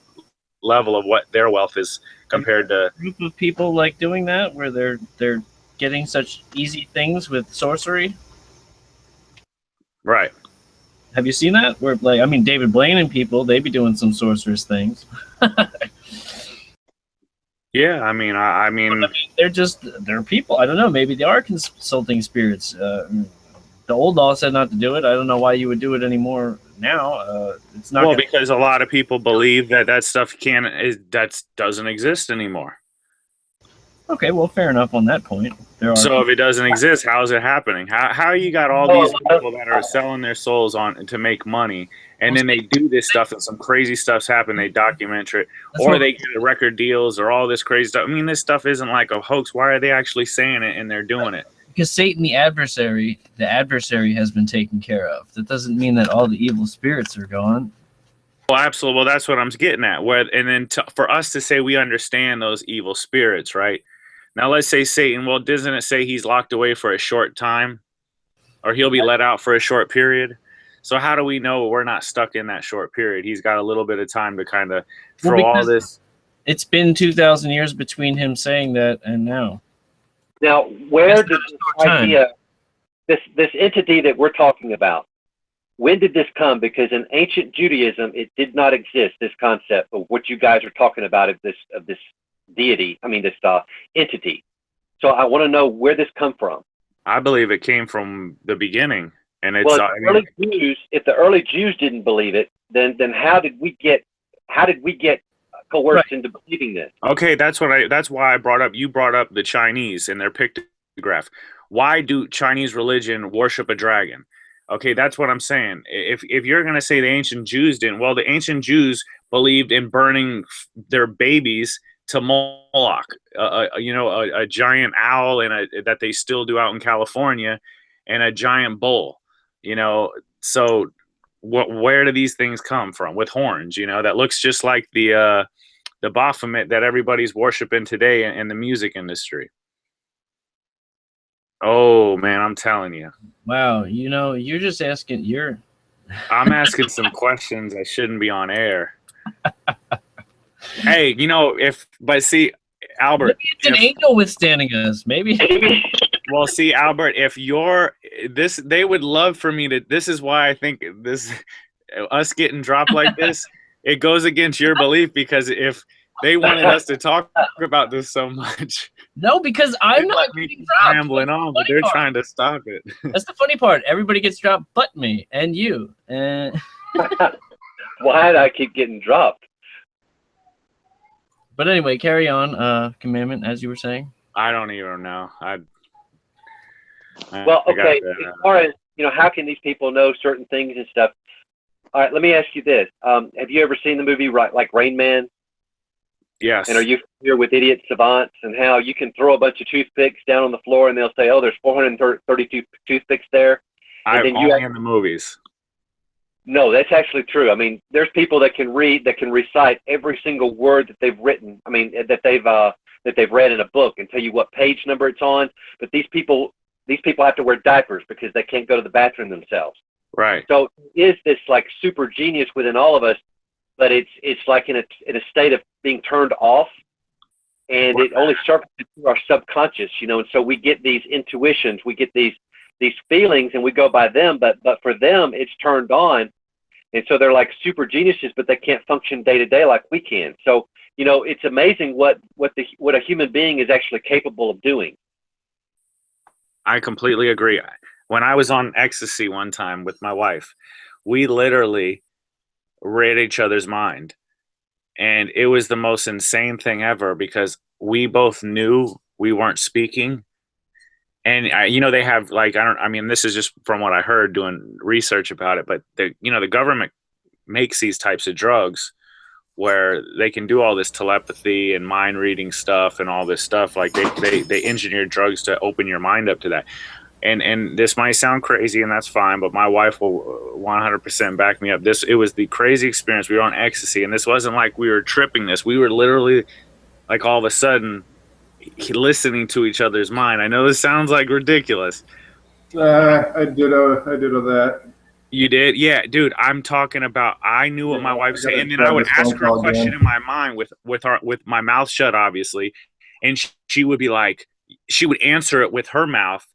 level of what their wealth is compared to group of people like doing that, where they're getting such easy things with sorcery. right. Have you seen that? Where, like, I mean, David Blaine and people, they be doing some sorcerous things. Yeah, I mean, I mean, they're people. I don't know. Maybe they are consulting spirits. The old law said not to do it. I don't know why you would do it anymore now. It's not. well, because a lot of people believe that stuff doesn't exist anymore. Okay, well, fair enough on that point. There are. So if it doesn't exist, how is it happening? How you got all these people that are selling their souls on to make money, and then they do this stuff, and some crazy stuff's happened. They document it, or they get record deals, or all this crazy stuff. I mean, this stuff isn't like a hoax. Why are they actually saying it and they're doing it? Because Satan, the adversary has been taken care of. That doesn't mean that all the evil spirits are gone. Well, absolutely. Well, that's what I'm getting at. And then for us to say we understand those evil spirits, right? Now, let's say Satan. Well, doesn't it say he's locked away for a short time, or he'll be let out for a short period? So how do we know we're not stuck in that short period? He's got a little bit of time to kind of throw all this. It's been 2,000 years between him saying that and now. Now, where did this idea, this entity that we're talking about, when did this come? Because in ancient Judaism, it did not exist. This concept of what you guys are talking about of this deity. I mean, this entity. So I want to know where this come from. I believe it came from the beginning, and it's. Well, if the early Jews didn't believe it, then how did we get coerced into believing this? Okay, that's why I brought up. You brought up the Chinese and their pictograph. Why do Chinese religion worship a dragon? Okay, that's what I'm saying. If you're going to say the ancient Jews didn't, well, the ancient Jews believed in burning their babies to Moloch, a giant owl, that they still do out in California, and a giant bull. So where do these things come from with horns? That looks just like the Baphomet that everybody's worshiping today in the music industry. Oh man, I'm telling you. Wow, you're just asking. I'm asking some questions I shouldn't be on air. Hey, but see, Albert, maybe it's an angel withstanding us. Maybe. Well, see, Albert, if they would love for me to. This is why I think us getting dropped like this, it goes against your belief, because if they wanted us to talk about this so much. No, because I'm not getting dropped. Rambling on, but they're trying to stop it. That's the funny part. Everybody gets dropped but me and you. Why do I keep getting dropped? But anyway, carry on. Commandment, as you were saying. I don't even know. Well, okay. As far as how can these people know certain things and stuff? All right, let me ask you this: have you ever seen the movie like Rain Man? Yes. And are you familiar with idiot savants and how you can throw a bunch of toothpicks down on the floor and they'll say, "Oh, there's 432 toothpicks there." And then only in the movies. No, that's actually true. I mean, there's people that can recite every single word that they've written. I mean, that they've read in a book and tell you what page number it's on. But these people have to wear diapers because they can't go to the bathroom themselves. Right. So is this like super genius within all of us, but it's like in a state of being turned off, and it only surfaces through our subconscious, and so we get these intuitions, we get these feelings, and we go by them, but for them it's turned on, and so they're like super geniuses, but they can't function day to day like we can. So it's amazing what a human being is actually capable of doing. I completely agree. When I was on ecstasy one time with my wife, we literally read each other's mind, and it was the most insane thing ever, because we both knew we weren't speaking. And they have this is just from what I heard doing research about it, but the government makes these types of drugs where they can do all this telepathy and mind reading stuff and all this stuff. Like they engineer drugs to open your mind up to that. And this might sound crazy, and that's fine, but my wife will 100% back me up. It was the crazy experience. We were on ecstasy, and this wasn't like we were tripping this. We were literally, like, all of a sudden listening to each other's mind. I know this sounds like ridiculous. I ditto that. You did? Yeah, dude, I'm talking about I knew what my wife was saying, and then I would ask her a question in my mind with my mouth shut, obviously, and she would be like, she would answer it with her mouth,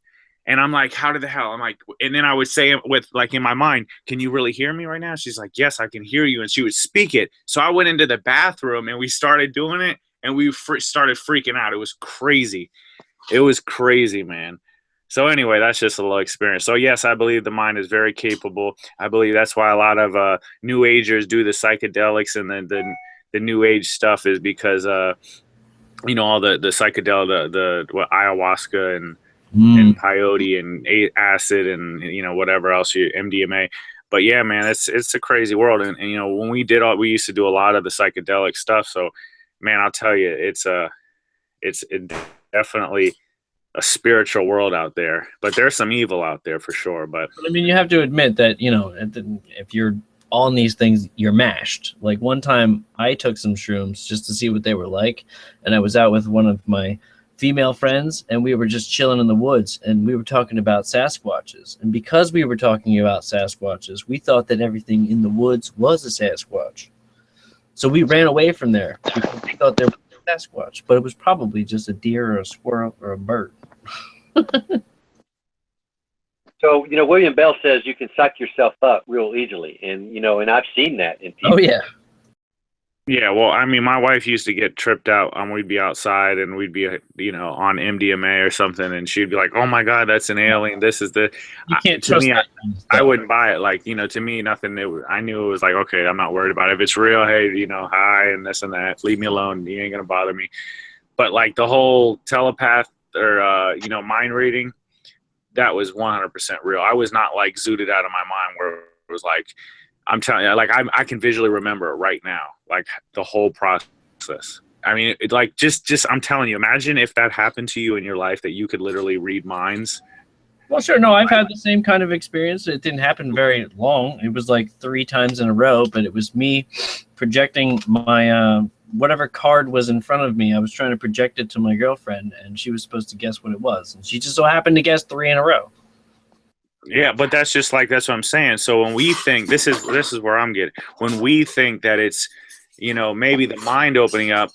and I'm like, how did the hell? I'm like, and then I would say it with like in my mind, can you really hear me right now? She's like, yes, I can hear you, and she would speak it. So I went into the bathroom and we started doing it, and we started freaking out. It was crazy. It was crazy, man. So anyway, that's just a little experience. So yes, I believe the mind is very capable. I believe that's why a lot of New Agers do the psychedelics and the New Age stuff is because you know, all the psychedelic, the what, ayahuasca and peyote and acid and, you know, whatever else, MDMA. But yeah, man, it's a crazy world. And you know, when we used to do a lot of the psychedelic stuff. So man, I'll tell you, it's definitely a spiritual world out there, but there's some evil out there for sure. But I mean, you have to admit that, you know, if you're on these things, you're mashed. Like one time I took some shrooms just to see what they were like, and I was out with one of my female friends, and we were just chilling in the woods, and we were talking about Sasquatches. And because we were talking about Sasquatches, we thought that everything in the woods was a Sasquatch. So we ran away from there because we thought there was a Sasquatch, but it was probably just a deer or a squirrel or a bird. So, you know, William Bell says you can psych yourself up real easily. And, you know, and I've seen that in people. Oh, yeah. Yeah, well, I mean, my wife used to get tripped out. We'd be outside and we'd be, you know, on MDMA or something, and she'd be like, "Oh my God, that's an alien. This is the." You can't To trust me, that. I wouldn't buy it. Like, you know, to me, nothing. I knew it was like, okay, I'm not worried about it. If it's real, hey, you know, hi and this and that. Leave me alone. You ain't gonna bother me. But like the whole telepath or you know, mind reading, that was 100% real. I was not like zooted out of my mind where it was like, I'm telling you, like I can visually remember it right now, like the whole process. I mean, it like just I'm telling you, imagine if that happened to you in your life, that you could literally read minds. Well, sure. No, I've had the same kind of experience. It didn't happen very long. It was like 3 times in a row, but it was me projecting my whatever card was in front of me. I was trying to project it to my girlfriend, and she was supposed to guess what it was. And she just so happened to guess 3 in a row. Yeah, but that's just like, that's what I'm saying. So when we think this is where I'm getting, when we think that it's, you know, maybe the mind opening up,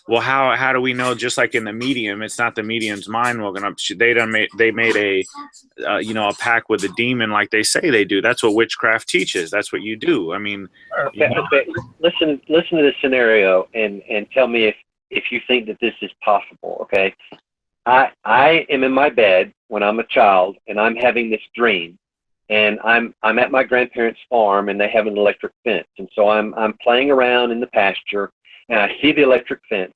well, how do we know? Just like in the medium, it's not the medium's mind woken up. They made a you know, a pact with the demon, like they say they do. That's what witchcraft teaches. That's what you do. I mean, Okay, okay. Listen to this scenario and tell me if you think that this is possible. Okay, I am in my bed when I'm a child and I'm having this dream, and I'm at my grandparents' farm and they have an electric fence, and so I'm playing around in the pasture and I see the electric fence,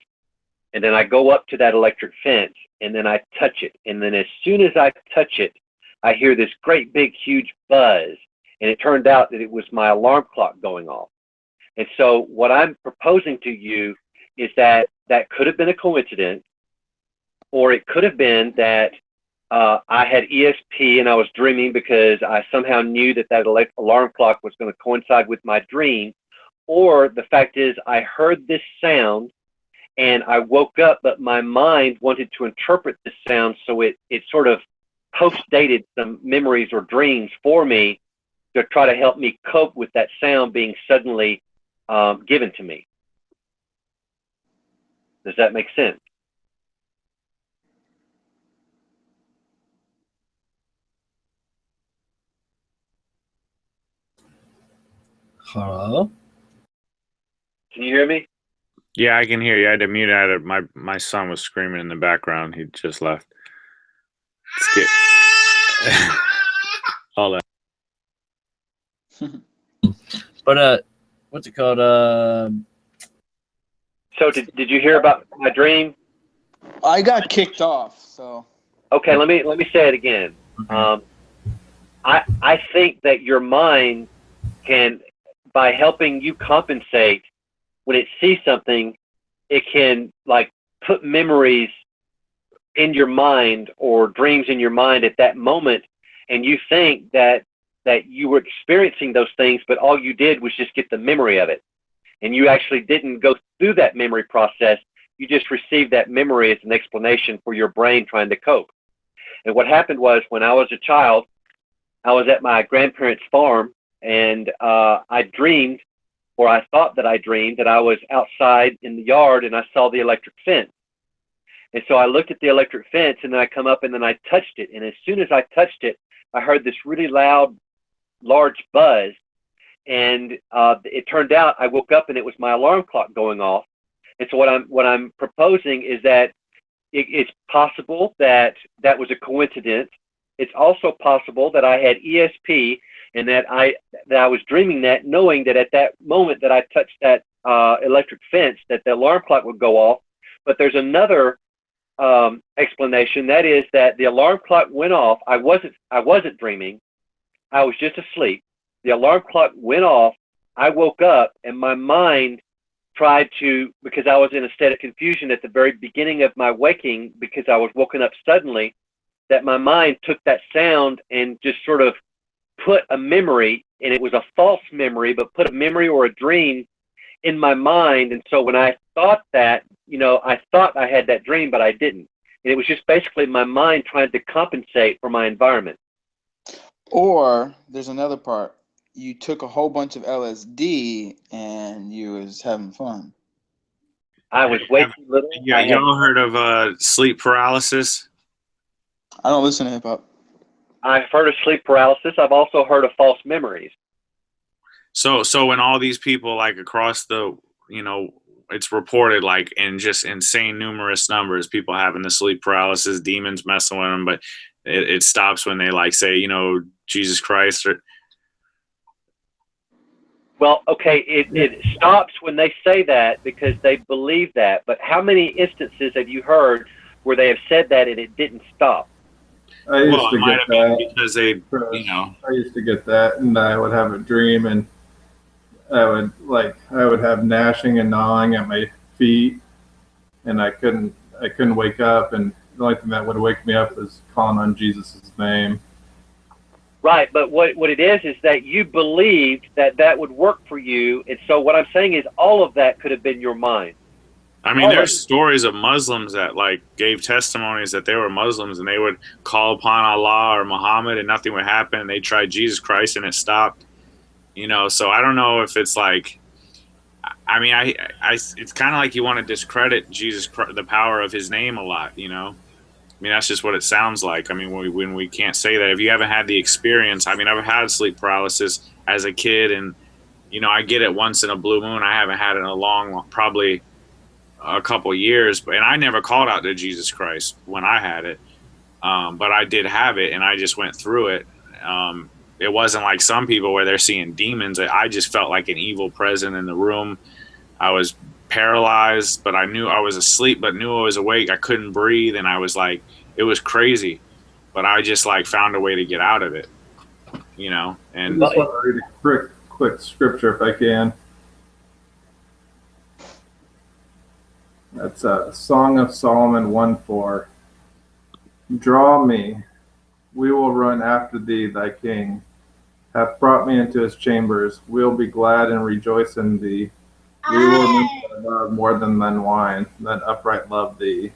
and then I go up to that electric fence and then I touch it, and then as soon as I touch it, I hear this great big huge buzz, and it turned out that it was my alarm clock going off. And so what I'm proposing to you is that could have been a coincidence, or it could have been that I had ESP and I was dreaming because I somehow knew that alarm clock was going to coincide with my dream. Or the fact is I heard this sound and I woke up, but my mind wanted to interpret this sound, so it sort of post-dated some memories or dreams for me to try to help me cope with that sound being suddenly given to me. Does that make sense? Hello? Can you hear me? yeah, I can hear you. I had to mute it. My son was screaming in the background. He just left. All that. But what's it called? So did you hear about my dream? I got kicked off, so. Okay, let me say it again. I think that your mind can, by helping you compensate when it sees something, it can like put memories in your mind or dreams in your mind at that moment, and you think that you were experiencing those things, but all you did was just get the memory of it, and you actually didn't go through that memory process You just received that memory as an explanation for your brain trying to cope. And what happened was, when I was a child, I was at my grandparents' farm, and I dreamed, or I thought that I dreamed, that I was outside in the yard and I saw the electric fence. And so I looked at the electric fence, and then I come up and then I touched it. And as soon as I touched it, I heard this really loud, large buzz. And it turned out I woke up and it was my alarm clock going off. And so what I'm proposing is that it's possible that that was a coincidence. It's also possible that I had ESP, and that I was dreaming that, knowing that at that moment that I touched that electric fence, that the alarm clock would go off. But there's another explanation. That is that the alarm clock went off. I wasn't dreaming. I was just asleep. The alarm clock went off. I woke up, and my mind tried to, because I was in a state of confusion at the very beginning of my waking, because I was woken up suddenly, that my mind took that sound and just sort of put a memory, and it was a false memory, but put a memory or a dream in my mind. And so when I thought that, I thought I had that dream, but I didn't. And it was just basically my mind trying to compensate for my environment. Or there's another part. You took a whole bunch of LSD and you was having fun. I was way too little. Yeah, y'all heard of sleep paralysis? I don't listen to hip hop. I've heard of sleep paralysis. I've also heard of false memories. So when all these people, like, across the, it's reported, like, in just insane numerous numbers, people having the sleep paralysis, demons messing with them, but it stops when they, like, say, Jesus Christ. Or... Well, okay, it stops when they say that because they believe that. But how many instances have you heard where they have said that and it didn't stop? I used to get that because they, I used to get that, and I would have a dream, and I would have gnashing and gnawing at my feet, and I couldn't wake up, and the only thing that would wake me up is calling on Jesus' name. Right, but what it is that you believed that would work for you, and so what I'm saying is all of that could have been your mind. I mean, there's stories of Muslims that, like, gave testimonies that they were Muslims, and they would call upon Allah or Muhammad and nothing would happen. They tried Jesus Christ and it stopped. So I don't know if it's like, I mean, it's kind of like you want to discredit Jesus, the power of his name a lot, I mean, that's just what it sounds like. I mean, when we can't say that, if you haven't had the experience, I mean, I've had sleep paralysis as a kid, and, I get it once in a blue moon. I haven't had it in a long, probably a couple years, and I never called out to Jesus Christ when I had it. But I did have it, and I just went through it. It wasn't like some people where they're seeing demons. I just felt like an evil presence in the room. I was paralyzed, but I knew I was asleep, but knew I was awake. I couldn't breathe, and I was like, it was crazy. But I just, like, found a way to get out of it, And I just want to read a quick scripture if I can. That's Song of Solomon 1:4. Draw me, we will run after thee, thy king. Hath brought me into his chambers. We'll be glad and rejoice in thee. We will remember thy love more than wine, than upright love thee.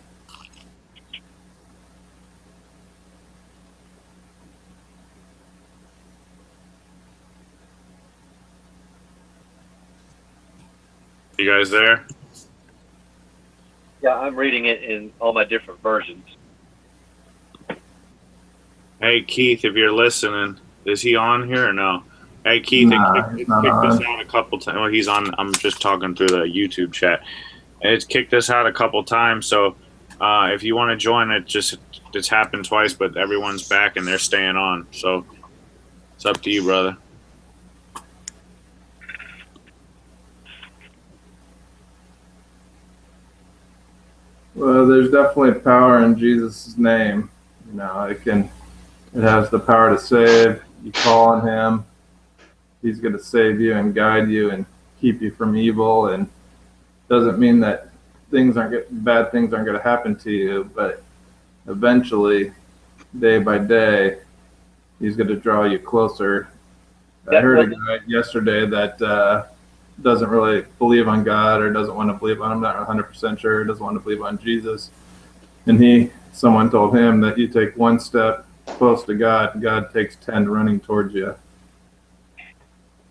You guys there? Yeah, I'm reading it in all my different versions. Hey, Keith, if you're listening, is he on here or no? Hey, Keith, it kicked us out a couple times. Well, he's on. I'm just talking through the YouTube chat. It's kicked us out a couple times. So if you want to join it, it's happened twice, but everyone's back and they're staying on. So it's up to you, brother. Well, there's definitely power in Jesus' name. It has the power to save. You call on him, he's going to save you and guide you and keep you from evil. And doesn't mean that bad things aren't going to happen to you, but eventually, day by day, he's going to draw you closer. I heard a guy yesterday that doesn't really believe on God or doesn't want to believe on, I'm not 100% sure, doesn't want to believe on Jesus. And someone told him that you take one step close to God, God takes 10 running towards you.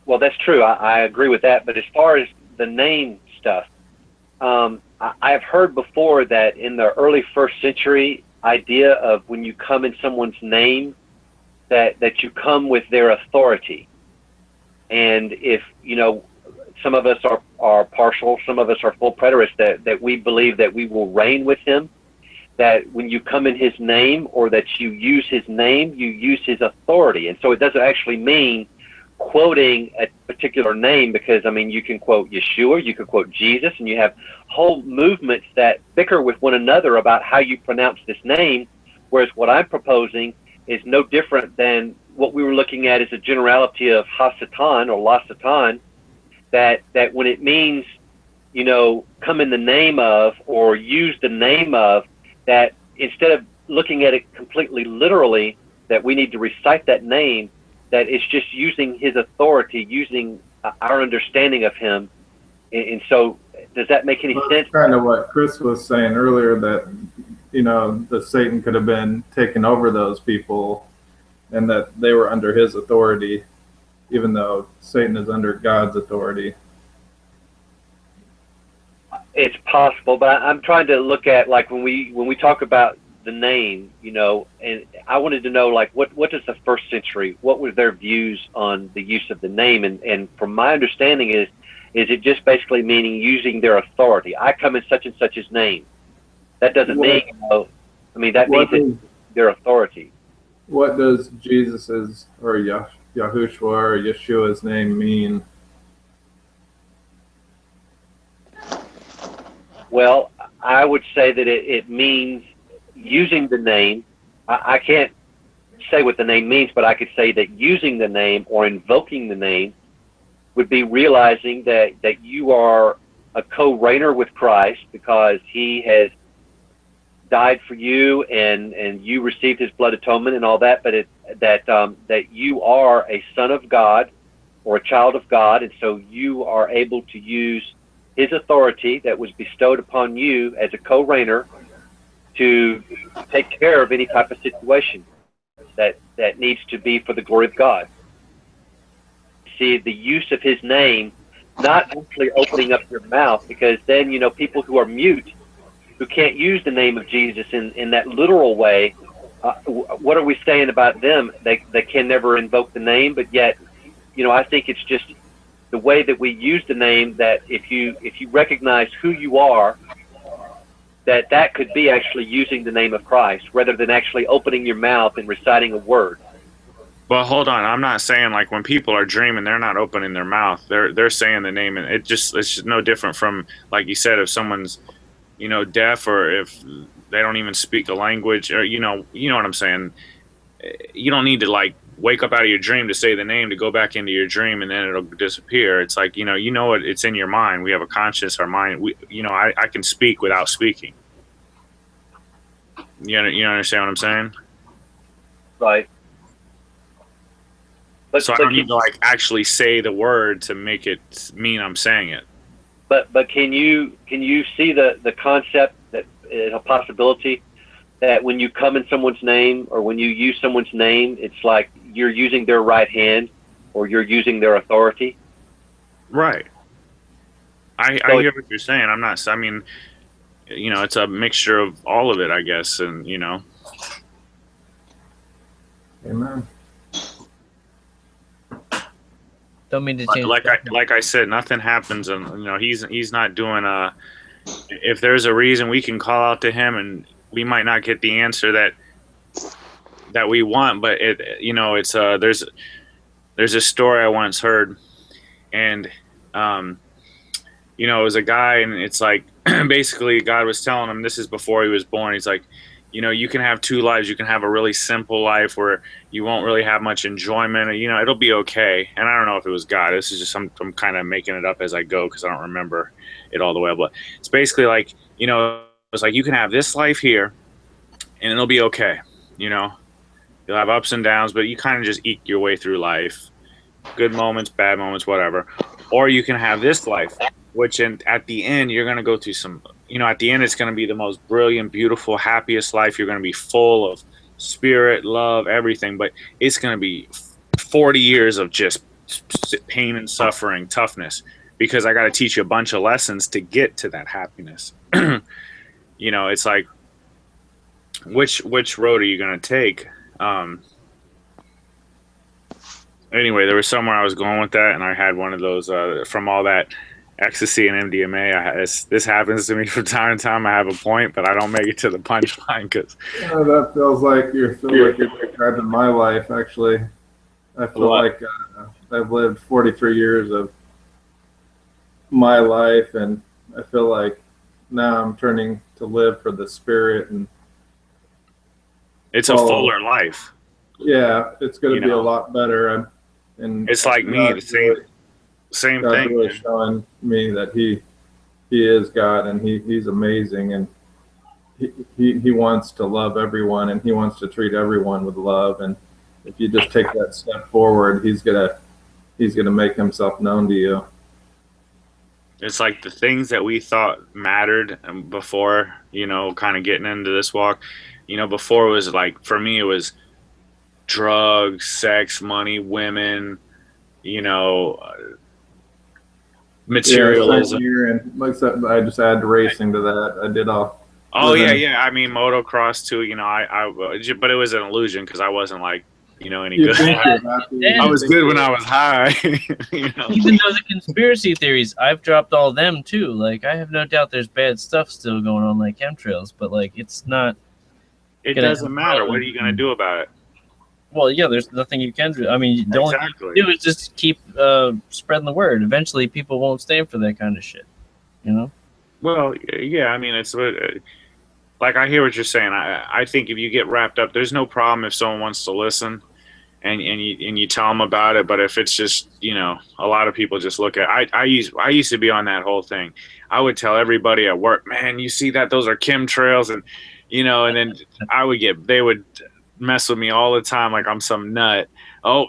Well, that's true. I agree with that. But as far as the name stuff, I've heard before that in the early first century idea of when you come in someone's name, that you come with their authority. And if, some of us are partial, some of us are full preterists, that we believe that we will reign with him, that when you come in his name or that you use his name, you use his authority. And so it doesn't actually mean quoting a particular name, because you can quote Yeshua, you can quote Jesus, and you have whole movements that bicker with one another about how you pronounce this name, whereas what I'm proposing is no different than what we were looking at as a generality of Hasatan or La Satan, that when it means, come in the name of or use the name of, that instead of looking at it completely literally, that we need to recite that name, that it's just using his authority, using our understanding of him. And so does that make any sense? Kind of what Chris was saying earlier, that, the Satan could have been taking over those people and that they were under his authority, even though Satan is under God's authority. It's possible, but I'm trying to look at, like, when we talk about the name, and I wanted to know, like, what does the first century, what were their views on the use of the name? And from my understanding is it just basically meaning using their authority. I come in such and such's name. That doesn't mean, that means it's their authority. What does Jesus's or Yahushua or Yeshua's name mean? Well, I would say that it means using the name. I can't say what the name means, but I could say that using the name or invoking the name would be realizing that you are a co-reigner with Christ because he has died for you and you received his blood atonement and all that, but that you are a son of God or a child of God, and so you are able to use his authority that was bestowed upon you as a co-reigner to take care of any type of situation that needs to be for the glory of God. See, the use of his name, not actually opening up your mouth, because then, people who are mute, who can't use the name of Jesus in that literal way, what are we saying about them? They can never invoke the name, but yet, I think it's just the way that we use the name, that if you recognize who you are, that could be actually using the name of Christ rather than actually opening your mouth and reciting a word. Well, hold on. I'm not saying, like, when people are dreaming, they're not opening their mouth. They're saying the name, and it's just no different from, like you said, if someone's, deaf, or if they don't even speak the language, or you know what I'm saying. You don't need to, like, wake up out of your dream to say the name to go back into your dream and then it'll disappear. It's like, it's in your mind. We have a conscience, our mind. I can speak without speaking. You understand what I'm saying? Right. So I don't need to, like, actually say the word to make it mean I'm saying it. But can you see the concept that is a possibility that when you come in someone's name or when you use someone's name, it's like you're using their right hand or you're using their authority? Right. I hear what you're saying. It's a mixture of all of it, I guess. And, Amen. Don't mean to change. Like I said, nothing happens, and he's not doing if there's a reason, we can call out to him, and we might not get the answer that we want, but it's there's a story I once heard, and it was a guy, and it's like basically God was telling him, this is before he was born. He's like, you can have two lives. You can have a really simple life where you won't really have much enjoyment. It'll be okay. And I don't know if it was God. This is just I'm kind of making it up as I go because I don't remember it all the way. But it's basically like, it's like you can have this life here, and it'll be okay. You'll have ups and downs, but you kind of just eke your way through life. Good moments, bad moments, whatever. or you can have this life, which at the end you're going to go through some, at the end it's going to be the most brilliant, beautiful, happiest life. You're going to be full of spirit, love, everything, but it's going to be 40 years of just pain and suffering, toughness, because I got to teach you a bunch of lessons to get to that happiness. It's like, which road are you going to take? Anyway, there was somewhere I was going with that, and I had one of those from all that ecstasy and MDMA. This happens to me from time to time. I have a point, but I don't make it to the punchline because that feels like you're describing my life. Actually, I feel like I've lived 43 years of my life, and I feel like now I'm turning to live for the spirit, and it's a fuller life. Yeah, it's going to be a lot better. And it's like me, the same thing. Really showing me that he is God, and he's amazing, and he wants to love everyone, and he wants to treat everyone with love. And if you just take that step forward, he's gonna make himself known to you. It's like the things that we thought mattered before, kind of getting into this walk. Before it was like, for me, it was drugs, sex, money, women, materialism. And like I just add racing to that. I did all. Oh yeah. I mean, motocross too. But it was an illusion because I wasn't like, any good. I was good when I was high. Even though the conspiracy theories, I've dropped all them too. Like, I have no doubt there's bad stuff still going on, like chemtrails, but like, it's not. It doesn't matter. What are you gonna do about it? Well, yeah, there's nothing you can do. I mean, the only thing you can do is just keep spreading the word. Eventually, people won't stand for that kind of shit. Well, yeah. I mean, it's like, I hear what you're saying. I think if you get wrapped up, there's no problem if someone wants to listen, and you tell them about it. But if it's just, a lot of people just look at. I used to be on that whole thing. I would tell everybody at work, man, you see that? Those are chemtrails, and and then they would mess with me all the time like I'm some nut. Oh,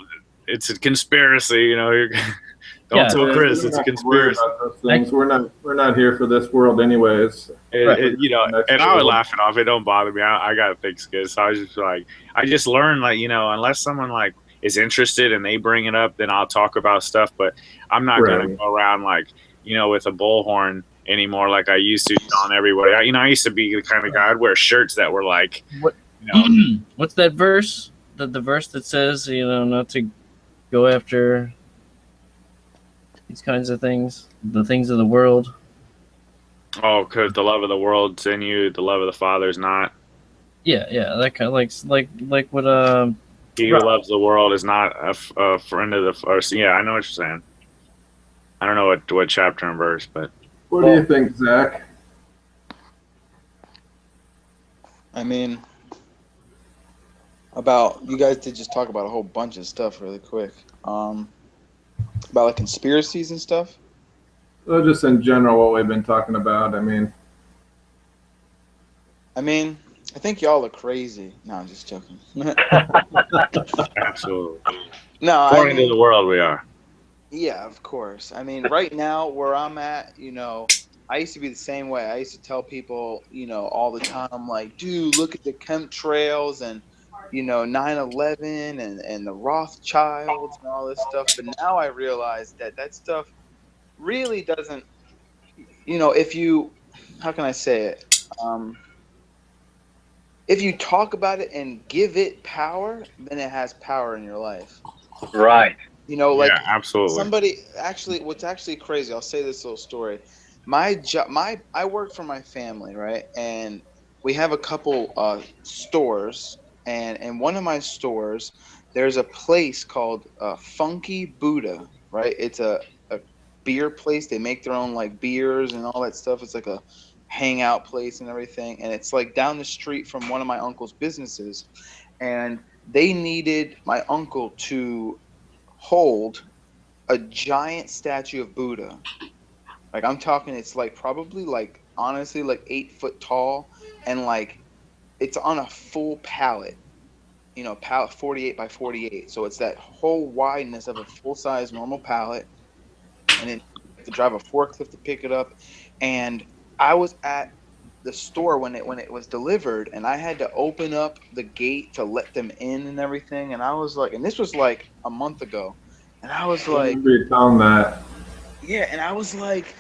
it's a conspiracy, don't tell Chris it's a conspiracy. We're not here for this world anyways. And I would laugh it off. It don't bother me. I got thick skin, so I was just like, I just learned, like, unless someone like is interested and they bring it up, then I'll talk about stuff. But I'm not gonna go around like, with a bullhorn anymore like I used to on everybody. I used to be the kind of guy, I'd wear shirts that were like, what's that verse? The verse that says, not to go after these kinds of things, the things of the world. Oh, because the love of the world's in you, the love of the Father's not. Yeah, that kind of like what he who loves the world is not a friend of the first. Yeah, I know what you're saying. I don't know what chapter and verse, but what do you think, Zach? I mean, you guys did just talk about a whole bunch of stuff really quick. About like conspiracies and stuff. Well, just in general, what we've been talking about. I mean, I think y'all are crazy. No, I'm just joking. Absolutely. No, according to the world, we are. Yeah, of course. I mean, right now where I'm at, I used to be the same way. I used to tell people, all the time, like, dude, look at the chemtrails and 9/11 and the Rothschilds and all this stuff. But now I realize that stuff really doesn't, if you, how can I say it? If you talk about it and give it power, then it has power in your life. Right. Yeah, absolutely. What's actually crazy, I'll say this little story. I work for my family, right? And we have a couple stores. And in one of my stores, there's a place called Funky Buddha, right? It's a beer place. They make their own like beers and all that stuff. It's like a hangout place and everything. And it's like down the street from one of my uncle's businesses. And they needed my uncle to hold a giant statue of Buddha. Like, I'm talking, it's like probably like, honestly, like 8 foot tall. And like, it's on a full pallet, pallet 48 by 48. So it's that whole wideness of a full-size normal pallet. and then you have to drive a forklift to pick it up. And I was at the store when it was delivered, and I had to open up the gate to let them in and everything. And I was like, and this was like a month ago, and I was I like, remember you telling that. yeah, and I was like,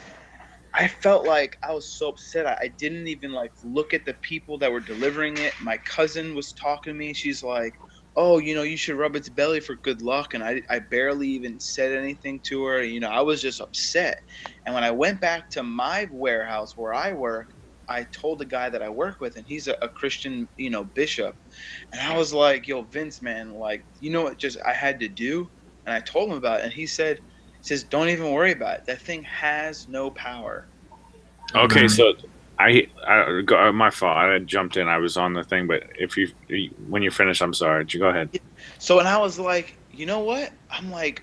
I felt like I was so upset. I didn't even like look at the people that were delivering it. My cousin was talking to me. She's like, "Oh, you should rub its belly for good luck." And I barely even said anything to her. I was just upset. And when I went back to my warehouse where I work, I told the guy that I work with, and he's a Christian, bishop. And I was like, "Yo, Vince, man, like, you know what just I had to do?" And I told him about it, and he says, "Don't even worry about it. That thing has no power." Okay, so my fault. I jumped in. I was on the thing, but when you finish, I'm sorry. You go ahead. So, and I was like, you know what? I'm like,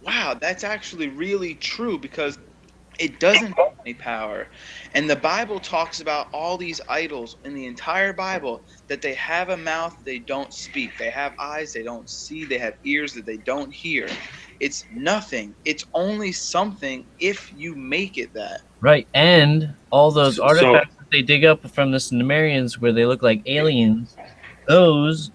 wow, that's actually really true, because it doesn't have any power. And the Bible talks about all these idols in the entire Bible, that they have a mouth, they don't speak. They have eyes, they don't see. They have ears that they don't hear. It's nothing. It's only something if you make it that. Right, and all those So- artifacts that they dig up from the Sumerians where they look like aliens, those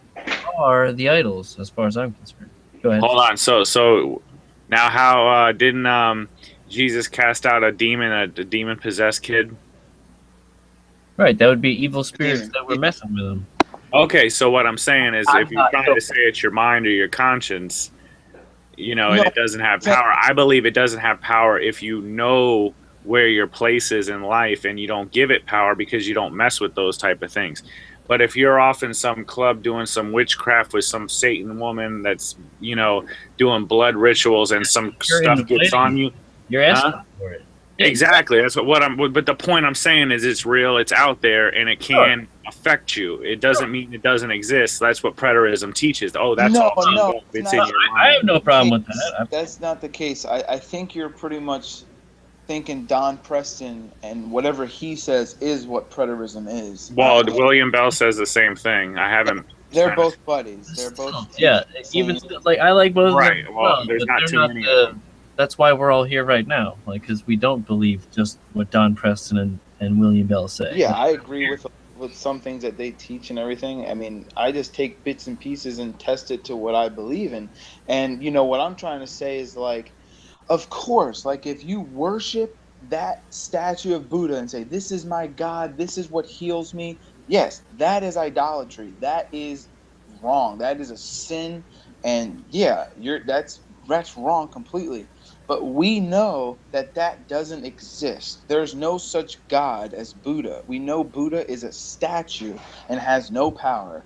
are the idols, as far as I'm concerned. Go ahead. Hold on. So now, how didn't Jesus cast out a demon possessed kid? Right, that would be evil spirits Demon. that were messing with them. Okay, so what I'm saying is, I'm if you're not trying so- to say it's your mind or your conscience, and No. it doesn't have power, I believe it doesn't have power if you know where your place is in life and you don't give it power because you don't mess with those type of things. But if you're off in some club doing some witchcraft with some Satan woman that's, doing blood rituals and some You're stuff gets inviting on you. You're asking Huh? for it. Exactly. That's what I'm. But the point I'm saying is, it's real. It's out there, and it can affect you. It doesn't mean it doesn't exist. That's what preterism teaches. Oh, that's No, all. no, It's it's in not. your I have mind. no problem with that. That's not the case. I think you're pretty much thinking Don Preston and whatever he says is what preterism is. Well, William Bell says the same thing. I haven't. They're both buddies. They're both Yeah, even still, like I like both Right, of them. well, there's but not they're too not many of the. them. That's why we're all here right now, like because we don't believe just what Don Preston and William Bell say. Yeah, I agree with some things that they teach and everything. I mean, I just take bits and pieces and test it to what I believe in. And what I'm trying to say is, like, of course, like, if you worship that statue of Buddha and say, "This is my God, this is what heals me," yes, that is idolatry. That is wrong. That is a sin. And yeah, that's wrong completely. But we know that doesn't exist. There's no such God as Buddha. We know Buddha is a statue and has no power.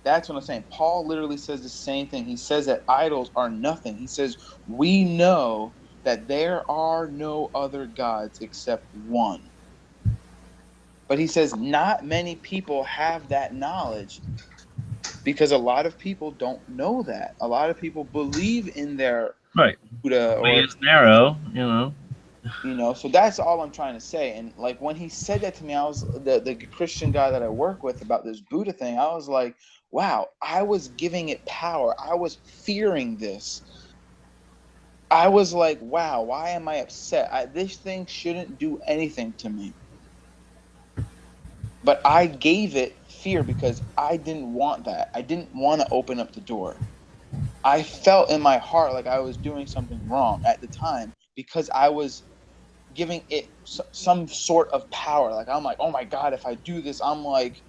That's what I'm saying. Paul literally says the same thing. He says that idols are nothing. He says, we know that there are no other gods except one. But he says not many people have that knowledge, because a lot of people don't know that. A lot of people believe in their Right. Buddha, Way or is narrow, so that's all I'm trying to say. And like, when he said that to me, I was the Christian guy that I work with about this Buddha thing. I was like, wow, I was giving it power. I was fearing this. I was like, wow, why am I upset? This thing shouldn't do anything to me. But I gave it fear because I didn't want that. I didn't want to open up the door. I felt in my heart like I was doing something wrong at the time, because I was giving it some sort of power. Like, I'm like, oh my God, if I do this, I'm like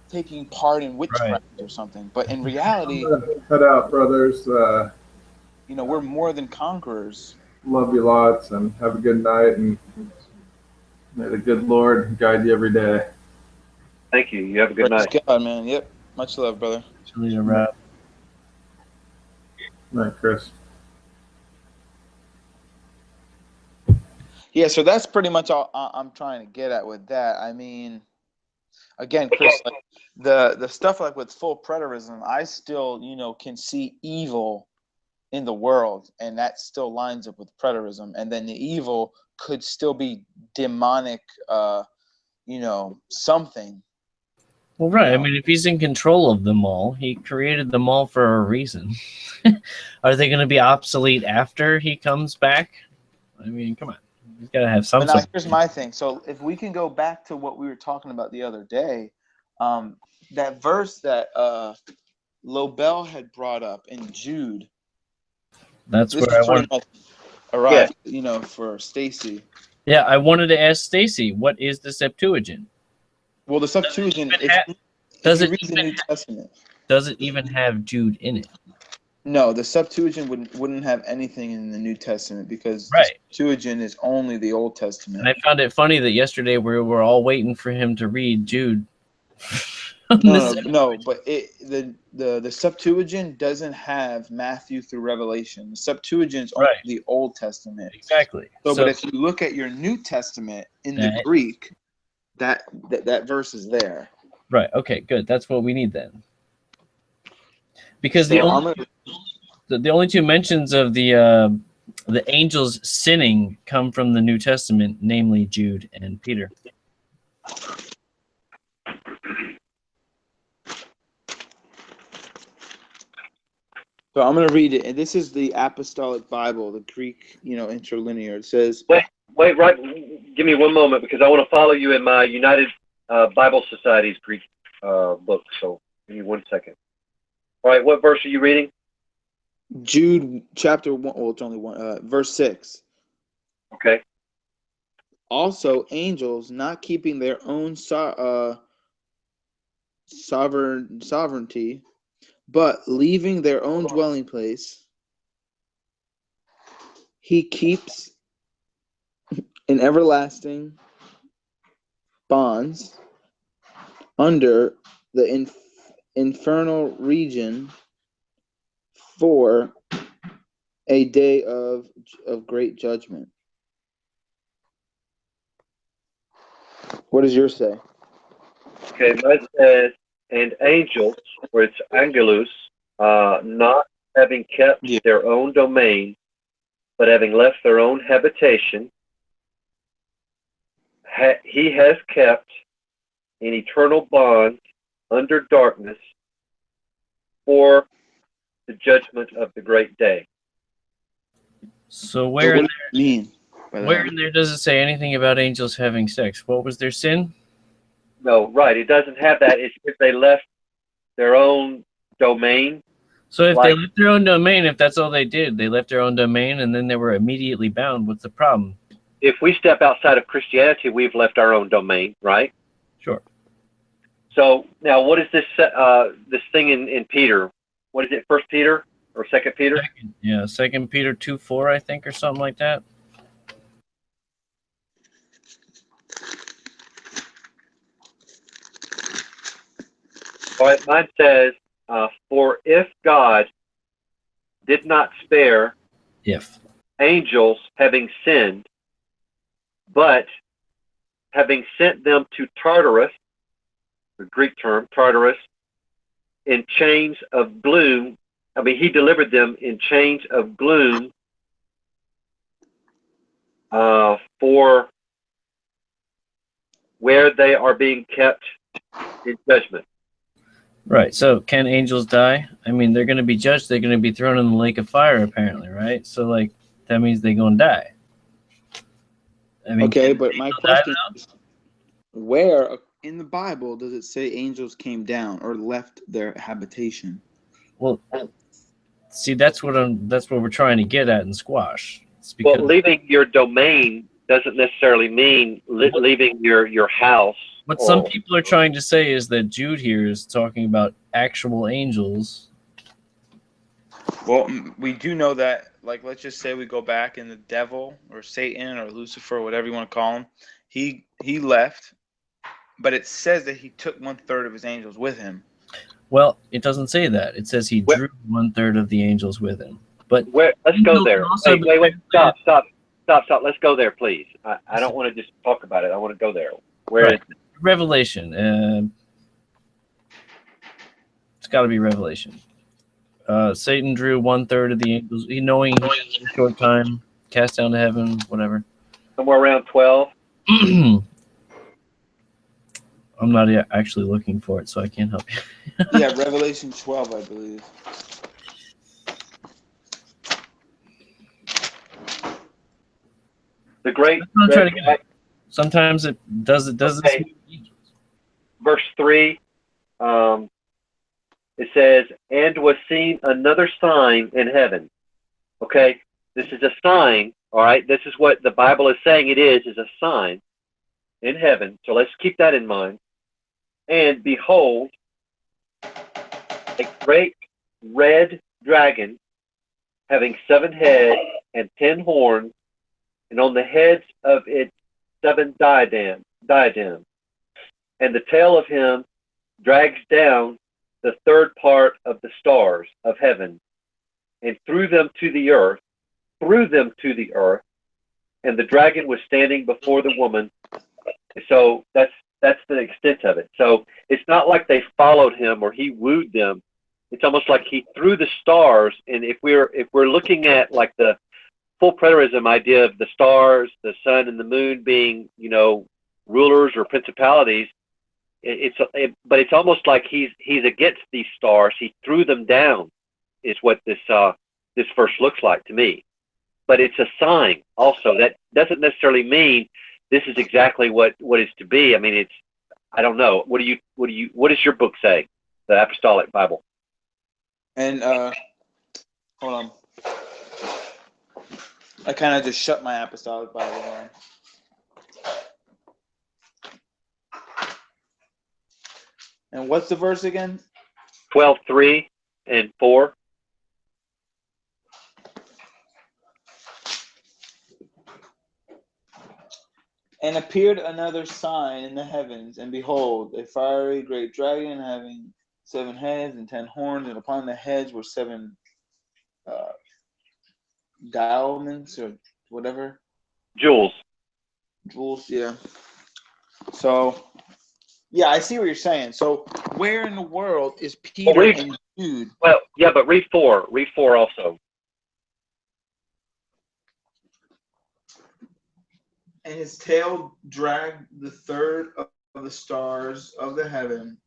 taking part in witchcraft or something. But in reality, Head out, brothers. we're more than conquerors. Love you lots, and have a good night, and may the good Lord guide you every day. Thank you. You have a good Praise night. God, man. Yep. Much love, brother. Julia Rob. Night, Chris. Yeah, so that's pretty much all I'm trying to get at with that. I mean, again, Chris, like, the stuff like with full preterism, I still, can see evil in the world, and that still lines up with preterism. And then the evil could still be demonic, something. Well, right. I mean, if he's in control of them all, he created them all for a reason. Are they going to be obsolete after he comes back? I mean, come on. He's got to have some. But now here's my thing. So if we can go back to what we were talking about the other day, that verse that Lobel had brought up in Jude. That's where I want. Arrived, for Stacy. Yeah, I wanted to ask Stacy, what is the Septuagint? Well, the Septuagint does it even have Jude in it? No, the Septuagint wouldn't have anything in the New Testament because the Septuagint is only the Old Testament. And I found it funny that yesterday we were all waiting for him to read Jude. No, but the Septuagint doesn't have Matthew through Revelation. The Septuagint is only the Old Testament. Exactly. So, but if you look at your New Testament in the Greek, that verse is there. Right. Okay. Good. That's what we need then. Because the only two mentions of the angels sinning come from the New Testament, namely Jude and Peter. So I'm going to read it, and this is the Apostolic Bible, the Greek, interlinear. It says, Wait, right. Give me one moment because I want to follow you in my United Bible Society's Greek book. So give me 1 second. All right, what verse are you reading? Jude chapter 1. Well, it's only one. Verse 6. Okay. Also, angels not keeping their own sovereignty, but leaving their own dwelling place, he keeps in everlasting bonds under the infernal region for a day of great judgment. What does yours say? Okay, mine says, and angels, or it's angelus, not having kept their own domain, but having left their own habitation, he has kept in eternal bonds under darkness for the judgment of the great day. So where in there does it say anything about angels having sex? What was their sin? No, right. It doesn't have that. It's if they left their own domain. So if they left their own domain, if that's all they did, they left their own domain and then they were immediately bound. What's the problem? If we step outside of Christianity, we've left our own domain, right? Sure. So now what is this this thing in Peter? What is it, 1 Peter or 2 Peter? 2 Peter 2:4, I think, or something like that. All right, mine says, for if God did not spare angels having sinned, but having sent them to Tartarus, the Greek term, Tartarus, in chains of gloom, he delivered them in chains of gloom for where they are being kept in judgment. Right. So can angels die? I mean, they're going to be judged. They're going to be thrown in the lake of fire, apparently, right? So, that means they're going to die. I mean, okay, but my question is, where in the Bible does it say angels came down or left their habitation? Well, see, that's what we're trying to get at in Squash. It's because leaving your domain doesn't necessarily mean leaving your house. What some people are trying to say is that Jude here is talking about actual angels. Well, we do know that, let's just say we go back and the devil or Satan or Lucifer, whatever you want to call him, he left, but it says that he took 1/3 of his angels with him. Well, it doesn't say that. It says he drew 1/3 of the angels with him. But let's go there. Wait, stop. Let's go there, please. I don't want to just talk about it. I want to go there. Where is it? Revelation. It's got to be Revelation. Satan drew 1/3 of the angels, knowing in a short time, cast down to heaven, whatever. Somewhere around 12. I'm not actually looking for it, so I can't help you. Yeah, Revelation 12, I believe. The great I'm red trying to get dragon, it. Sometimes it does. It does Okay. this. verse 3, it says, and was seen another sign in heaven. Okay, this is a sign, all right? This is what the Bible is saying it is a sign in heaven. So let's keep that in mind. And behold, a great red dragon having 7 heads and 10 horns, and on the heads of its 7 diadems. And the tail of him drags down the third part of the stars of heaven, and threw them to the earth, and the dragon was standing before the woman. So that's the extent of it. So it's not like they followed him or he wooed them. It's almost like he threw the stars. And if we're looking at like the full preterism idea of the stars, the sun, and the moon being, you know, rulers or principalities, but it's almost like he's against these stars. He threw them down, is what this verse looks like to me. But it's a sign also. That doesn't necessarily mean this is exactly what is to be. I mean, I don't know. What does your book say? The Apostolic Bible. And hold on. I kind of just shut my Apostolic Bible on. And what's the verse again? 12:3 and 4. And appeared another sign in the heavens, and behold, a fiery great dragon having 7 heads and 10 horns, and upon the heads were 7 diamonds or whatever. Jewels, yeah. So, yeah, I see what you're saying. So, where in the world is Peter and Jude? Well, yeah, but read 4. Read 4 also. And his tail dragged the third of the stars of the heaven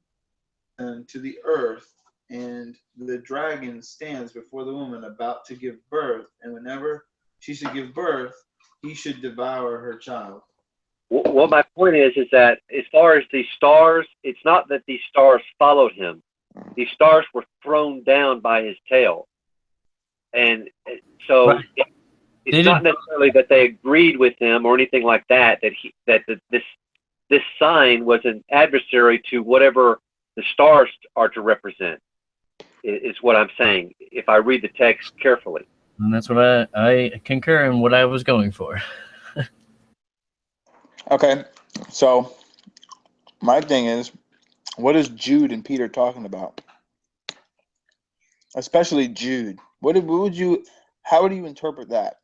and to the earth, and the dragon stands before the woman about to give birth, and whenever she should give birth, he should devour her child. Well, my point is that as far as these stars, it's not that these stars followed him. These stars were thrown down by his tail. And so Right. it's not necessarily that they agreed with him or anything like that, this sign was an adversary to whatever the stars are to represent, is what I'm saying, if I read the text carefully. And that's what I concur in what I was going for. Okay, so my thing is, what is Jude and Peter talking about? Especially Jude. How would you interpret that?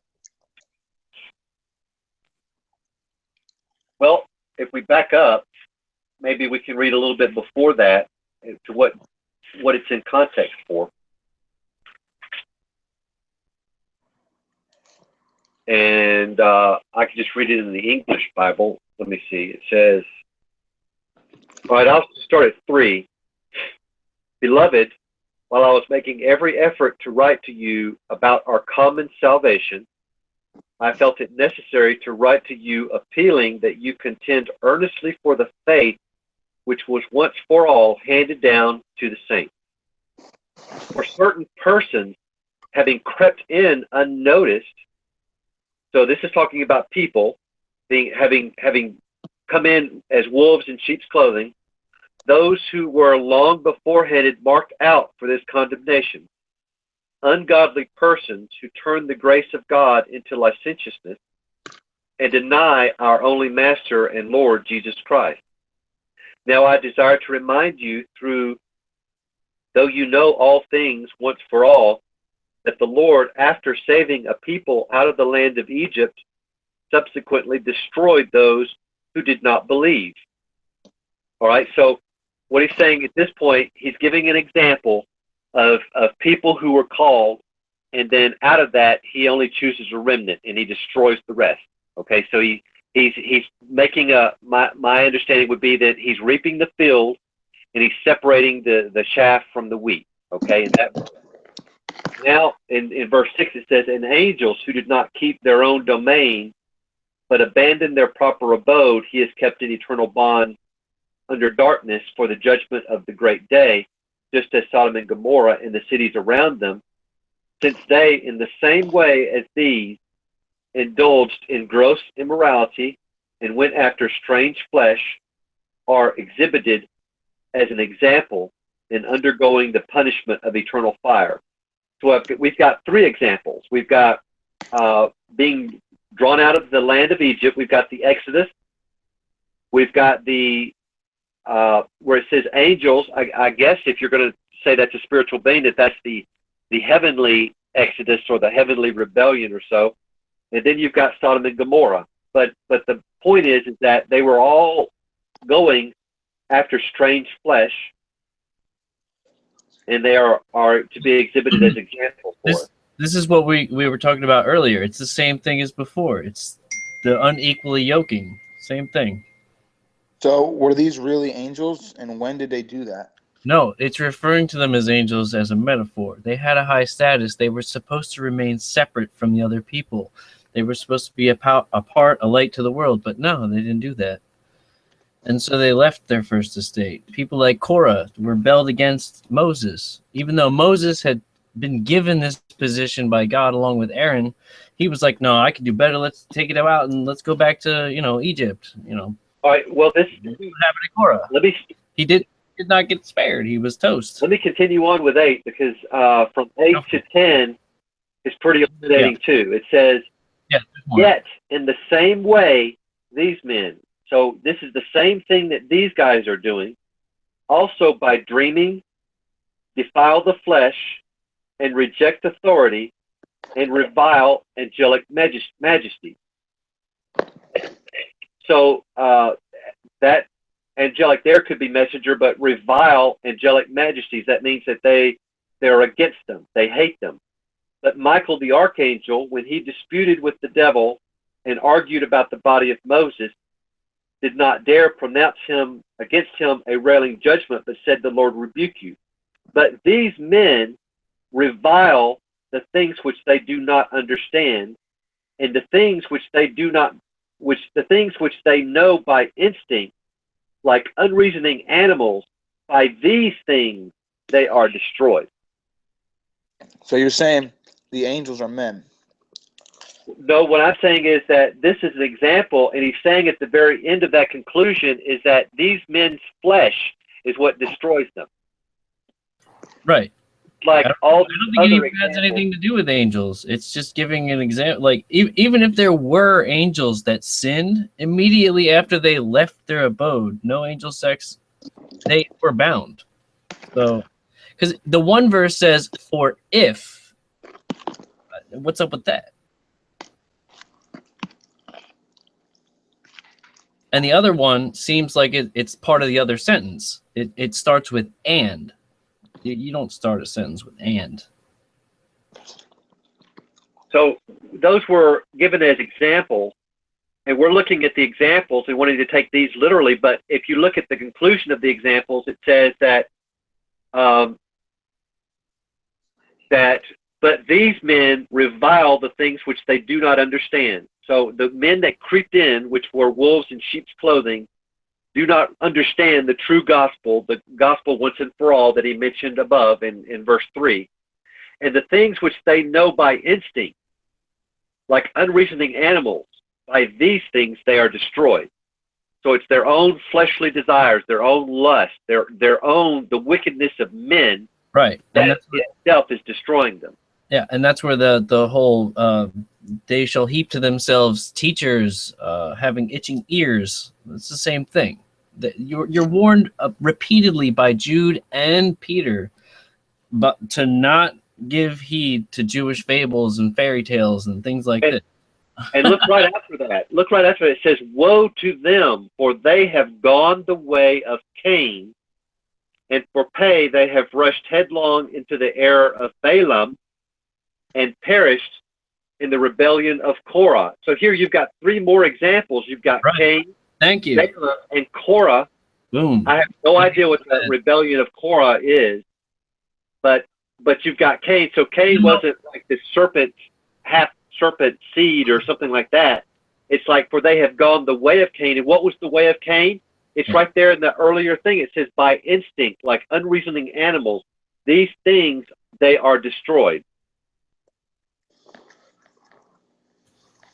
Well, if we back up, maybe we can read a little bit before that to what it's in context for. And I can just read it in the English Bible. Let me see. It says, all right, I'll start at 3. Beloved, while I was making every effort to write to you about our common salvation, I felt it necessary to write to you appealing that you contend earnestly for the faith which was once for all handed down to the saints. For certain persons having crept in unnoticed, so this is talking about people having come in as wolves in sheep's clothing, those who were long beforehand marked out for this condemnation, ungodly persons who turn the grace of God into licentiousness and deny our only Master and Lord Jesus Christ. Now I desire to remind you, though you know all things once for all, that the Lord, after saving a people out of the land of Egypt, subsequently destroyed those who did not believe. All right, so what he's saying at this point, he's giving an example of people who were called, and then out of that, he only chooses a remnant, and he destroys the rest. Okay, so he He's making my understanding would be that he's reaping the field and he's separating the chaff from the wheat. Okay, and that now in verse 6 it says, "And angels who did not keep their own domain, but abandoned their proper abode, he has kept in eternal bond under darkness for the judgment of the great day, just as Sodom and Gomorrah and the cities around them, since they, in the same way as these, indulged in gross immorality and went after strange flesh, are exhibited as an example in undergoing the punishment of eternal fire." So we've got three examples. We've got being drawn out of the land of Egypt. We've got the Exodus. We've got the where it says angels. I guess if you're going to say that's a spiritual being, that's the heavenly Exodus or the heavenly rebellion or so. And then you've got Sodom and Gomorrah. But the point is that they were all going after strange flesh, and they are to be exhibited as examples for us. This is what we were talking about earlier. It's the same thing as before. It's the unequally yoking. Same thing. So were these really angels, and when did they do that? No, it's referring to them as angels as a metaphor. They had a high status. They were supposed to remain separate from the other people. They were supposed to be apart, a light to the world, but no, they didn't do that. And so they left their first estate. People like Korah rebelled against Moses. Even though Moses had been given this position by God along with Aaron, he was like, no, I can do better. Let's take it out and let's go back to, Egypt, All right, well, this what happened to Korah. He did not get spared. He was toast. Let me continue on with 8, because from 8 to 10 is pretty illuminating too. It says, "Yet in the same way these men," so this is the same thing that these guys are doing, "also by dreaming, defile the flesh, and reject authority, and revile angelic majesty." So that angelic there could be messenger, but revile angelic majesties. That means that they're against them. They hate them. But Michael the archangel, when he disputed with the devil and argued about the body of Moses, did not dare pronounce against him a railing judgment, but said, "The Lord rebuke you." But these men revile the things which they do not understand, and the things which they know by instinct, like unreasoning animals, by these things they are destroyed. So you're saying the angels are men? No, what I'm saying is that this is an example, and he's saying at the very end of that conclusion is that these men's flesh is what destroys them. Right. Like I don't think it even has anything to do with angels. It's just giving an example. Like, even if there were angels that sinned immediately after they left their abode, no angel sex, they were bound. So, because the one verse says, "For if," what's up with that? And the other one seems like it's part of the other sentence. It starts with "and." You don't start a sentence with "and." So those were given as examples, and we're looking at the examples and wanting to take these literally. But if you look at the conclusion of the examples, it says that but these men revile the things which they do not understand. So the men that creeped in, which were wolves in sheep's clothing, do not understand the true gospel, the gospel once and for all that he mentioned above in verse 3. And the things which they know by instinct, like unreasoning animals, by these things they are destroyed. So it's their own fleshly desires, their own lust, their own, the wickedness of men, right, that itself is destroying them. Yeah, and that's where the whole "they shall heap to themselves teachers having itching ears." It's the same thing. You're warned repeatedly by Jude and Peter, but to not give heed to Jewish fables and fairy tales and things like that. And look right after that. Look right after it. It says, "Woe to them, for they have gone the way of Cain, and for pay they have rushed headlong into the error of Balaam, and perished in the rebellion of Korah. So here you've got three more examples. You've got Right. Cain, Thank you. Balaam, and Korah. Boom. I have no idea what the rebellion of Korah is, but you've got Cain. So Cain wasn't like the half serpent seed or something like that. It's like, for they have gone the way of Cain. And what was the way of Cain? It's right there in the earlier thing. It says, by instinct, like unreasoning animals, these things, they are destroyed.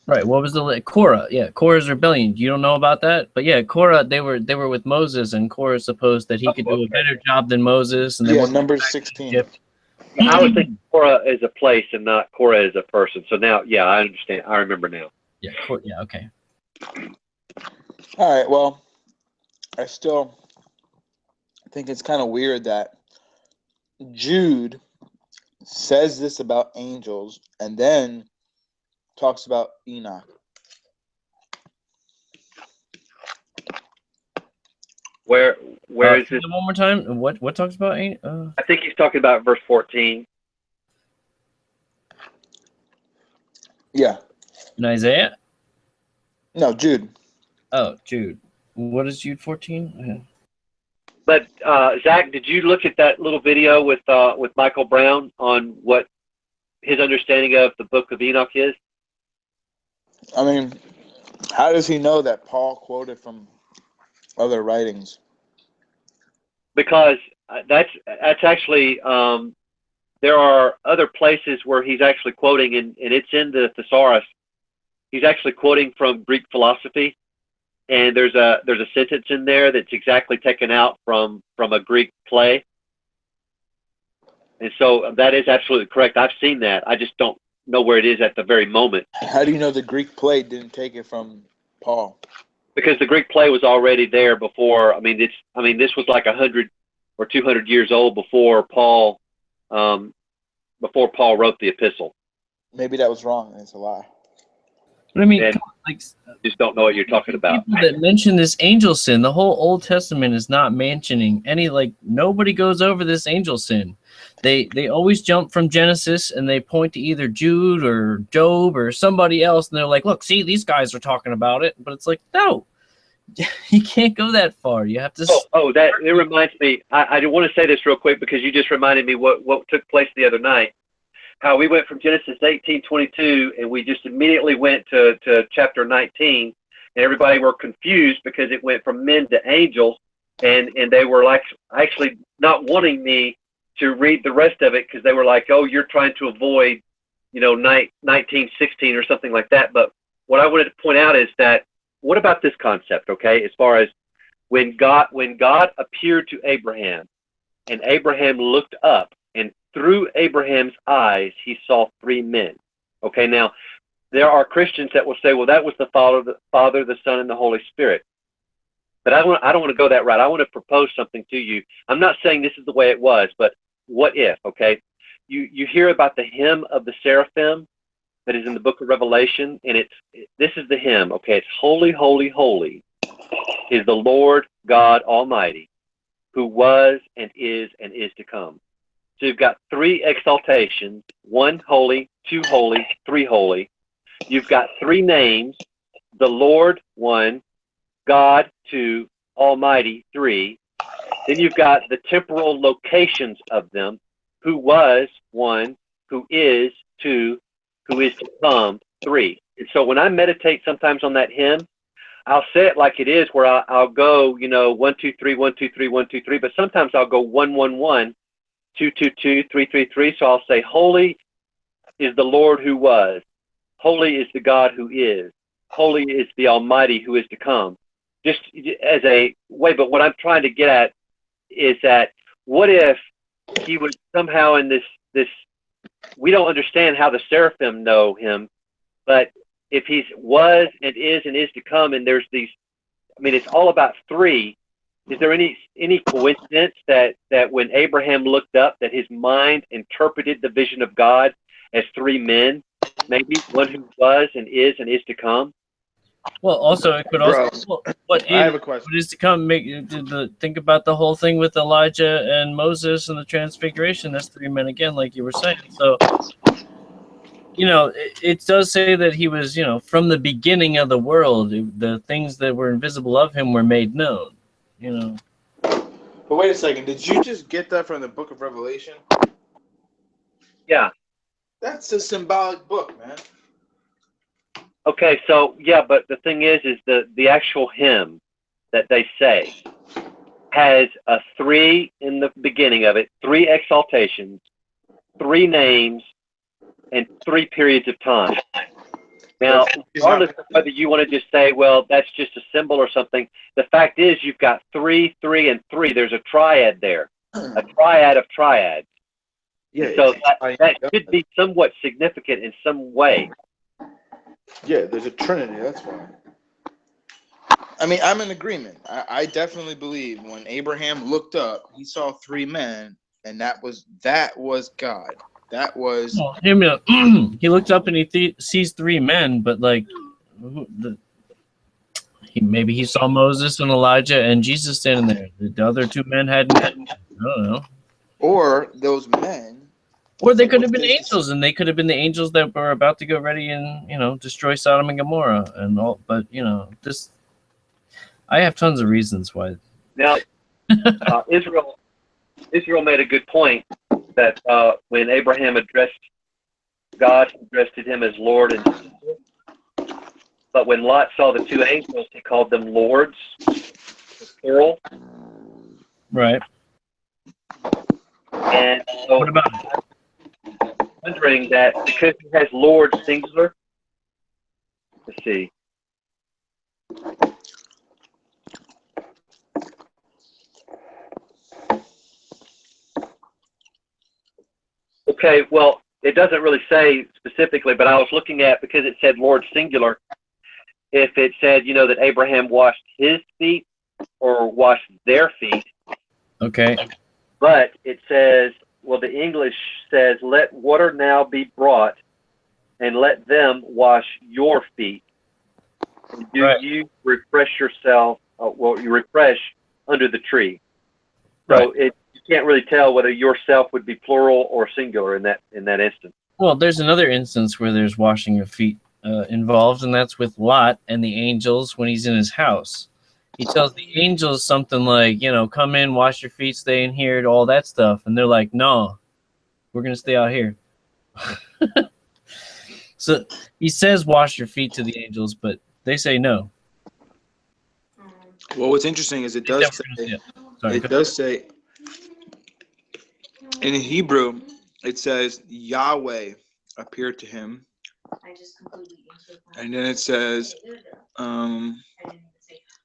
Right. What was the Korah? Yeah, Korah's rebellion. You don't know about that, but yeah, Korah. They were with Moses, and Korah supposed that he could do a better job than Moses. And Yeah, then Numbers 16. I was thinking Korah is a place and not Korah is a person. So now, yeah, I understand. I remember now. Yeah. Yeah. Okay. All right. Well, I still think it's kind of weird that Jude says this about angels and then talks about Enoch. Where is say it? that one more time? What talks about? I think he's talking about verse 14. Yeah. In Isaiah? No, Jude. Oh, Jude. What is Jude 14? But Zach, did you look at that little video with Michael Brown on what his understanding of the book of Enoch is? I mean, how does he know that Paul quoted from other writings? Because that's actually there are other places where he's actually quoting, and it's in the thesaurus. He's actually quoting from Greek philosophy, and there's a sentence in there that's exactly taken out from a Greek play, and so that is absolutely correct. I've seen that. I just don't know where it is at the very moment. How do you know the Greek play didn't take it from Paul? Because the Greek play was already there before. I mean, this was like 100 or 200 years old before Paul wrote the epistle. Maybe that was wrong. It's a lie. But I mean, And like, just don't know what you're talking about. people that mention this angel sin, the whole Old Testament is not mentioning any, like, nobody goes over this angel sin. They always jump from Genesis and they point to either Jude or Job or somebody else, and they're like, look, see, these guys are talking about it. But it's like, no, you can't go that far. You have to. That it reminds me. I want to say this real quick because you just reminded me what took place the other night. How we went from Genesis 18:22 and we just immediately went to chapter 19, and everybody were confused because it went from men to angels, and they were like actually not wanting me to read the rest of it because they were like, oh, you're trying to avoid, 19:16 or something like that. But what I wanted to point out is that, what about this concept, okay, as far as when God appeared to Abraham and Abraham looked up, and through Abraham's eyes, he saw three men. Okay, now, there are Christians that will say, well, that was the Father, the Son, and the Holy Spirit. But I don't want to go that route. I want to propose something to you. I'm not saying this is the way it was, but what if, okay? You hear about the hymn of the seraphim that is in the book of Revelation, and this is the hymn, okay? It's holy, holy, holy is the Lord God Almighty, who was and is to come. So you've got three exaltations, one holy, two holy, three holy. You've got three names, the Lord, one, God, two, Almighty, three. Then you've got the temporal locations of them, who was, one, who is, two, who is to come, three. And so when I meditate sometimes on that hymn, I'll say it like it is, where I'll go, 1, 2, 3, 1, 2, 3, 1, 2, 3, but sometimes I'll go 1, 1, 1, 2, 2, 2, 3, 3, 3. So I'll say, holy is the Lord who was. Holy is the God who is. Holy is the Almighty who is to come. Just as a way, but what I'm trying to get at is that, what if he was somehow in this, we don't understand how the seraphim know him, but if he was and is to come, and there's these, it's all about three. Is there any coincidence that when Abraham looked up, that his mind interpreted the vision of God as three men, maybe one who was and is to come? Well, also it could also I have a question. What is to come? Think about the whole thing with Elijah and Moses and the Transfiguration. That's three men again, like you were saying. So it does say that he was, from the beginning of the world, the things that were invisible of him were made known. But wait a second. Did you just get that from the book of Revelation? Yeah. That's a symbolic book, man. Okay, so yeah, but the thing is the actual hymn that they say has a 3 in the beginning of it, 3 exaltations, 3 names, and 3 periods of time. Now, regardless of whether you want to just say, well, that's just a symbol or something, the fact is you've got 3, 3, and 3. There's a triad there, a triad of triads. Yeah. So that should be somewhat significant in some way. Yeah, there's a trinity. That's why. I mean, I'm in agreement. I definitely believe when Abraham looked up, he saw 3 men, and that was God. That was. He looks up and he sees 3 men, but like, maybe he saw Moses and Elijah and Jesus standing there. The other 2 men hadn't. I don't know. Or those men. Or they could have been angels, and they could have been the angels that were about to go ready and destroy Sodom and Gomorrah and all. But this, I have tons of reasons why. Now, Israel made a good point that when Abraham addressed God, he addressed him as Lord, but when Lot saw the 2 angels, he called them lords, plural. Right. And so, what about it? Wondering that because he has Lord singular. Let's see. Okay, well, it doesn't really say specifically, but I was looking at, because it said Lord singular, if it said, that Abraham washed his feet or washed their feet. Okay. But it says, well, the English says, let water now be brought and let them wash your feet. You refresh yourself, you refresh under the tree. So you can't really tell whether yourself would be plural or singular in that instance. Well, there's another instance where there's washing of feet involved, and that's with Lot and the angels when he's in his house. He tells the angels something like, come in, wash your feet, stay in here, all that stuff. And they're like, no, we're going to stay out here. So he says, wash your feet to the angels, but they say no. Well, what's interesting is it does say in Hebrew, it says Yahweh appeared to him. And then it says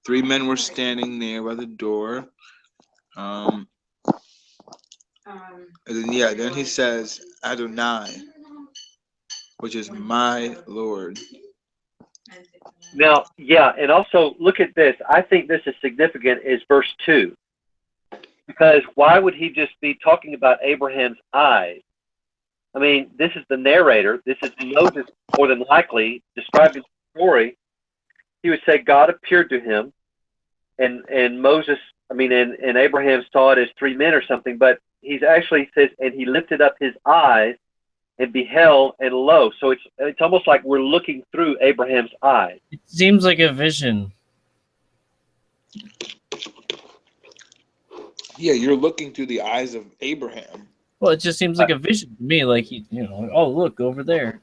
3 men were standing there by the door. And then he says Adonai, which is my Lord. Now, and also look at this. I think this is significant, is verse 2. Because why would he just be talking about Abraham's eyes? I mean, this is the narrator. This is Moses, more than likely, describing the story. He would say God appeared to him, and Moses, and Abraham saw it as 3 men or something, but he's actually says, and he lifted up his eyes and beheld, and lo. So it's almost like we're looking through Abraham's eyes. It seems like a vision. Yeah, you're looking through the eyes of Abraham. Well, it just seems like a vision to me, like he, oh, look over there.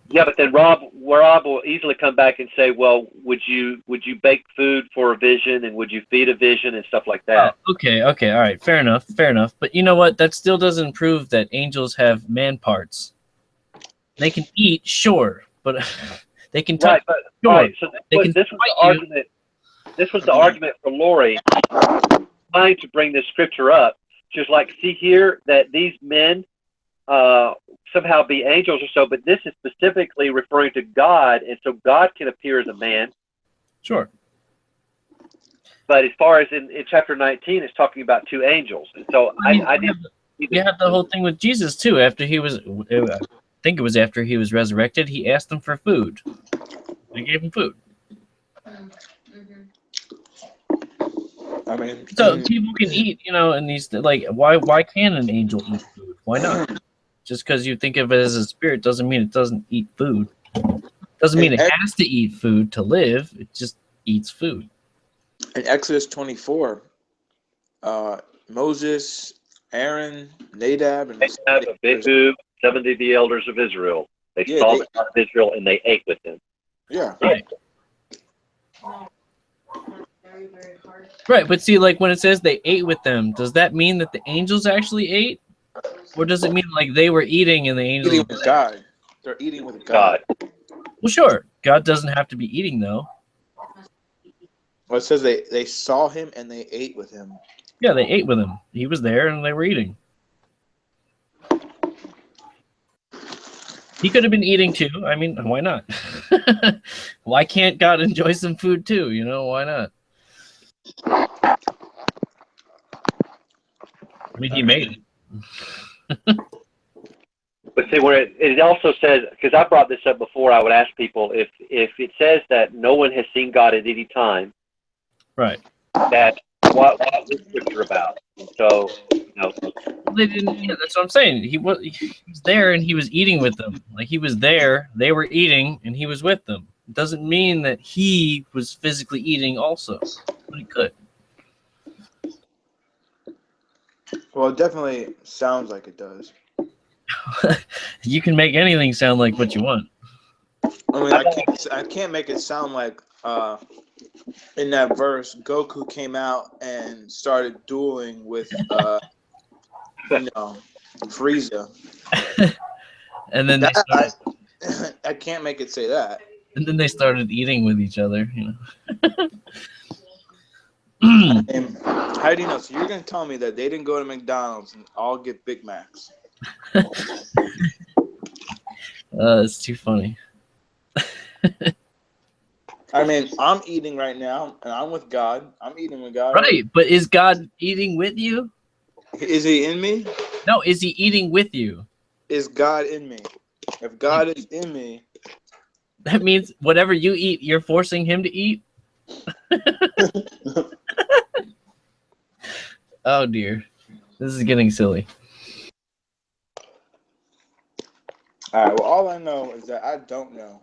Yeah, but then Rob will easily come back and say, well, would you bake food for a vision, and would you feed a vision and stuff like that? Oh, okay, all right, fair enough. But you know what? That still doesn't prove that angels have man parts. They can eat, sure, but they can touch. Right, so this was the argument for Lori trying to bring this scripture up. She was like, see here that these men somehow be angels or so, but this is specifically referring to God, and so God can appear as a man. Sure. But as far as in chapter 19, it's talking about 2 angels. And so I didn't. You have the whole thing with Jesus too. After he was, I think it was after he was resurrected, he asked them for food. They gave him food. So people can eat, and these, like, why can't an angel eat food? Why not? Just because you think of it as a spirit doesn't mean it doesn't eat food. Doesn't mean it has to eat food to live. It just eats food. In Exodus 24, Moses, Aaron, Nadab, and Nadab, Abihu, 70 of the elders of Israel. They saw the God of Israel and they ate with him. Yeah. Right. Right, but see, like when it says they ate with them, does that mean that the angels actually ate? Or does it mean like they were eating and the angels Eating with God. They're eating with God. Well, sure. God doesn't have to be eating, though. Well, it says they saw him and they ate with him. Yeah, they ate with him. He was there and they were eating. He could have been eating too. I mean, why not? Why can't God enjoy some food too? You know, why not? I mean, he made it. But see, where it also says, because I brought this up before, I would ask people if it says that no one has seen God at any time, right? That what is Scripture about? So, you know, they didn't. Yeah, that's what I'm saying. He was there and he was eating with them. Like he was there, they were eating, and he was with them. It doesn't mean that he was physically eating also, but he could. Well, it definitely sounds like it does. You can make anything sound like what you want. I mean, I can't make it sound like in that verse, Goku came out and started dueling with Frieza. And then I can't make it say that. And then they started eating with each other, you know. And how do you know? So you're going to tell me that they didn't go to McDonald's and all get Big Macs? It's too funny. I mean, I'm eating right now, and I'm with God. I'm eating with God. Right, but is God eating with you? Is he in me? No, is he eating with you? Is God in me? If God is in me, that means whatever you eat, you're forcing him to eat? Oh, dear. This is getting silly. All right, well, all I know is that I don't know.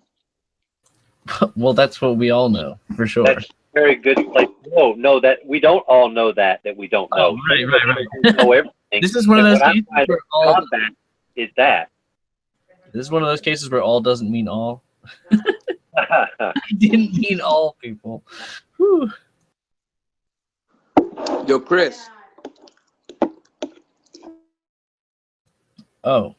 Well, that's what we all know, for sure. That's a very good place. No, that we don't all know that we don't know. Oh, right. Know everything. This is one of those cases where all is that. This is one of those cases where all doesn't mean all. I didn't mean all people. Whew. Yo, Chris. Oh.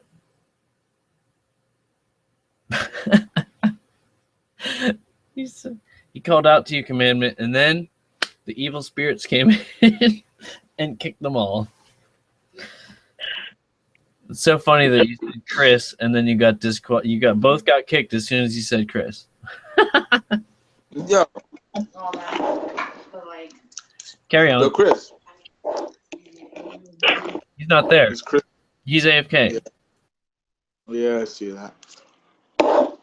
He called out to you, commandment, and then the evil spirits came in and kicked them all. It's so funny that you said Chris, and then you got both got kicked as soon as you said Chris. Yo. Carry on. Yo, Chris. He's not there. It's Chris. He's AFK. Yeah, I see that. All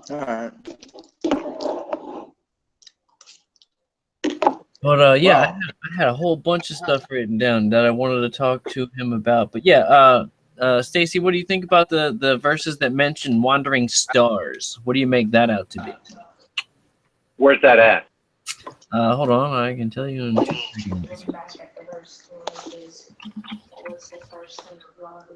right. But yeah, I had a whole bunch of stuff written down that I wanted to talk to him about. But yeah, Stacy, what do you think about the verses that mention wandering stars? What do you make that out to be? Where's that at? Hold on, I can tell you in 2 seconds.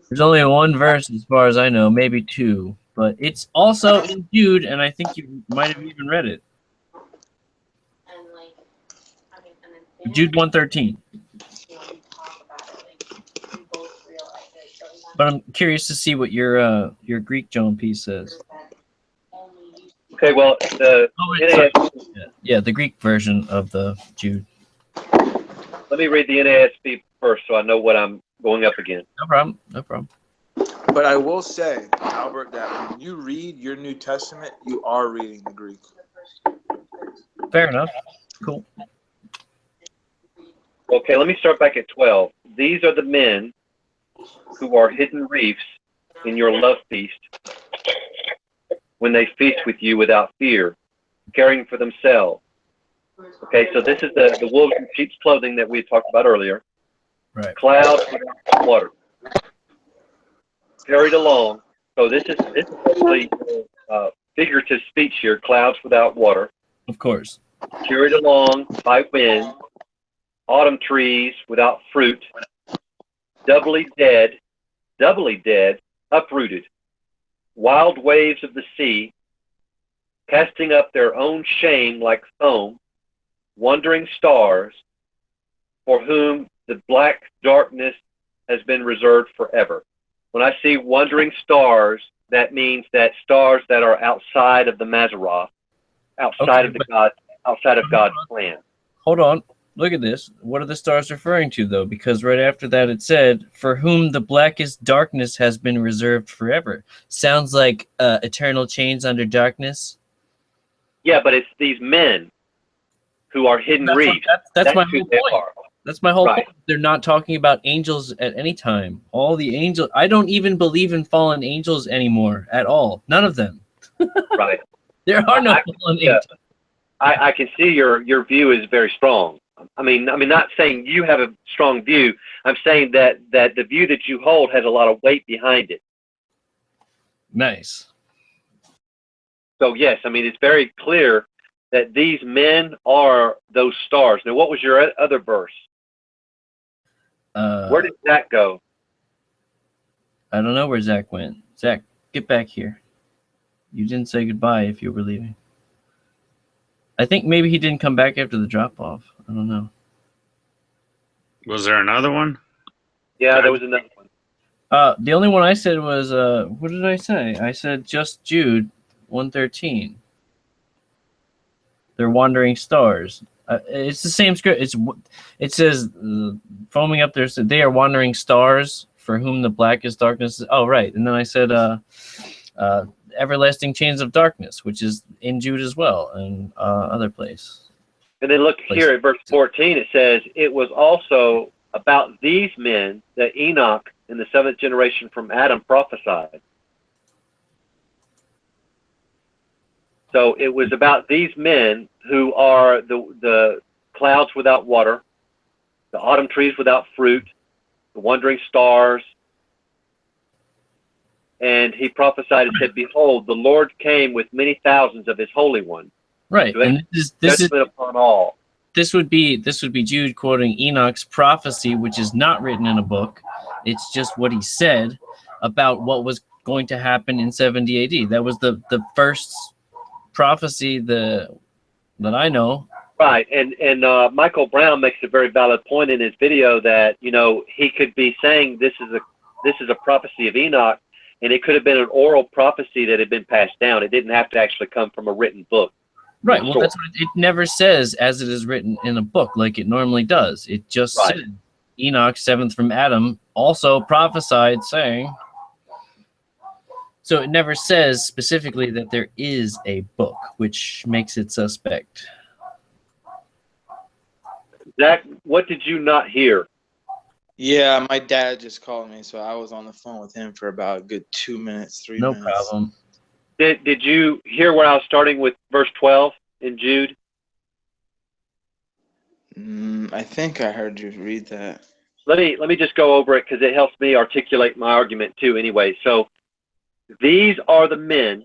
There's only one verse as far as I know, maybe 2, but it's also in Jude, and I think you might have even read it. Jude 1:13. But I'm curious to see what your Greek John piece says. Okay, well, the Greek version of the Jude. Let me read the NASB first, so I know what I'm going up against. No problem. But I will say, Albert, that when you read your New Testament, you are reading the Greek. Fair enough. Cool. Okay, let me start back at 12. These are the men who are hidden reefs in your love feast when they feast with you without fear, caring for themselves. Okay, so this is the wolves in sheep's clothing that we had talked about earlier. Right. Clouds without water. carried along. So this is actually figurative speech here. Clouds without water, Of course. carried along by wind. Autumn trees without fruit, doubly dead, uprooted. Wild waves of the sea, casting up their own shame like foam. Wandering stars, for whom the black darkness has been reserved forever. When I see wandering stars, that means that stars that are outside of the Mazzaroth, outside Okay, of God's plan. Hold on. Look at this. What are the stars referring to, though? Because right after that it said, for whom the blackest darkness has been reserved forever. Sounds like eternal chains under darkness. Yeah, but it's these men who are hidden reefs. That's my who whole they point. are. That's my whole Right. point. They're not talking about angels at any time. All the angels. I don't even believe in fallen angels anymore at all. None of them. Right. There are no fallen yeah. angels. I can see your view is very strong. I mean, not saying you have a strong view. I'm saying that the view that you hold has a lot of weight behind it. Nice. So yes, I mean, it's very clear that these men are those stars. Now, what was your other verse? Where did Zach go? I don't know where Zach went. Zach, get back here. You didn't say goodbye if you were leaving. I think maybe he didn't come back after the drop-off. I don't know. Was there another one? Yeah, there was another one. The only one I said was, what did I say? I said just Jude 113. They're wandering stars. It's the same script. It says, foaming up there, they are wandering stars for whom the blackest darkness is. Oh, right. And then I said, everlasting chains of darkness, which is in Jude as well, and other place. And then look here at verse 14. It says, it was also about these men that Enoch in the seventh generation from Adam prophesied. So it was about these men who are the clouds without water, the autumn trees without fruit, the wandering stars. And he prophesied and said, behold, the Lord came with many thousands of his holy ones. Right. And this is upon all. This would be Jude quoting Enoch's prophecy, which is not written in a book. It's just what he said about what was going to happen in 70 AD. That was the first prophecy that I know. Right, and Michael Brown makes a very valid point in his video that he could be saying this is a prophecy of Enoch, and it could have been an oral prophecy that had been passed down. It didn't have to actually come from a written book. Right. Well, that's what it never says as it is written in a book like it normally does. It just said Enoch, seventh from Adam, also prophesied saying. So it never says specifically that there is a book, which makes it suspect. Zach, what did you not hear? Yeah, my dad just called me, so I was on the phone with him for about a good 2 minutes, 3 minutes. No problem. Did you hear where I was starting with verse 12 in Jude? I think I heard you read that. Let me just go over it because it helps me articulate my argument too anyway. So these are the men.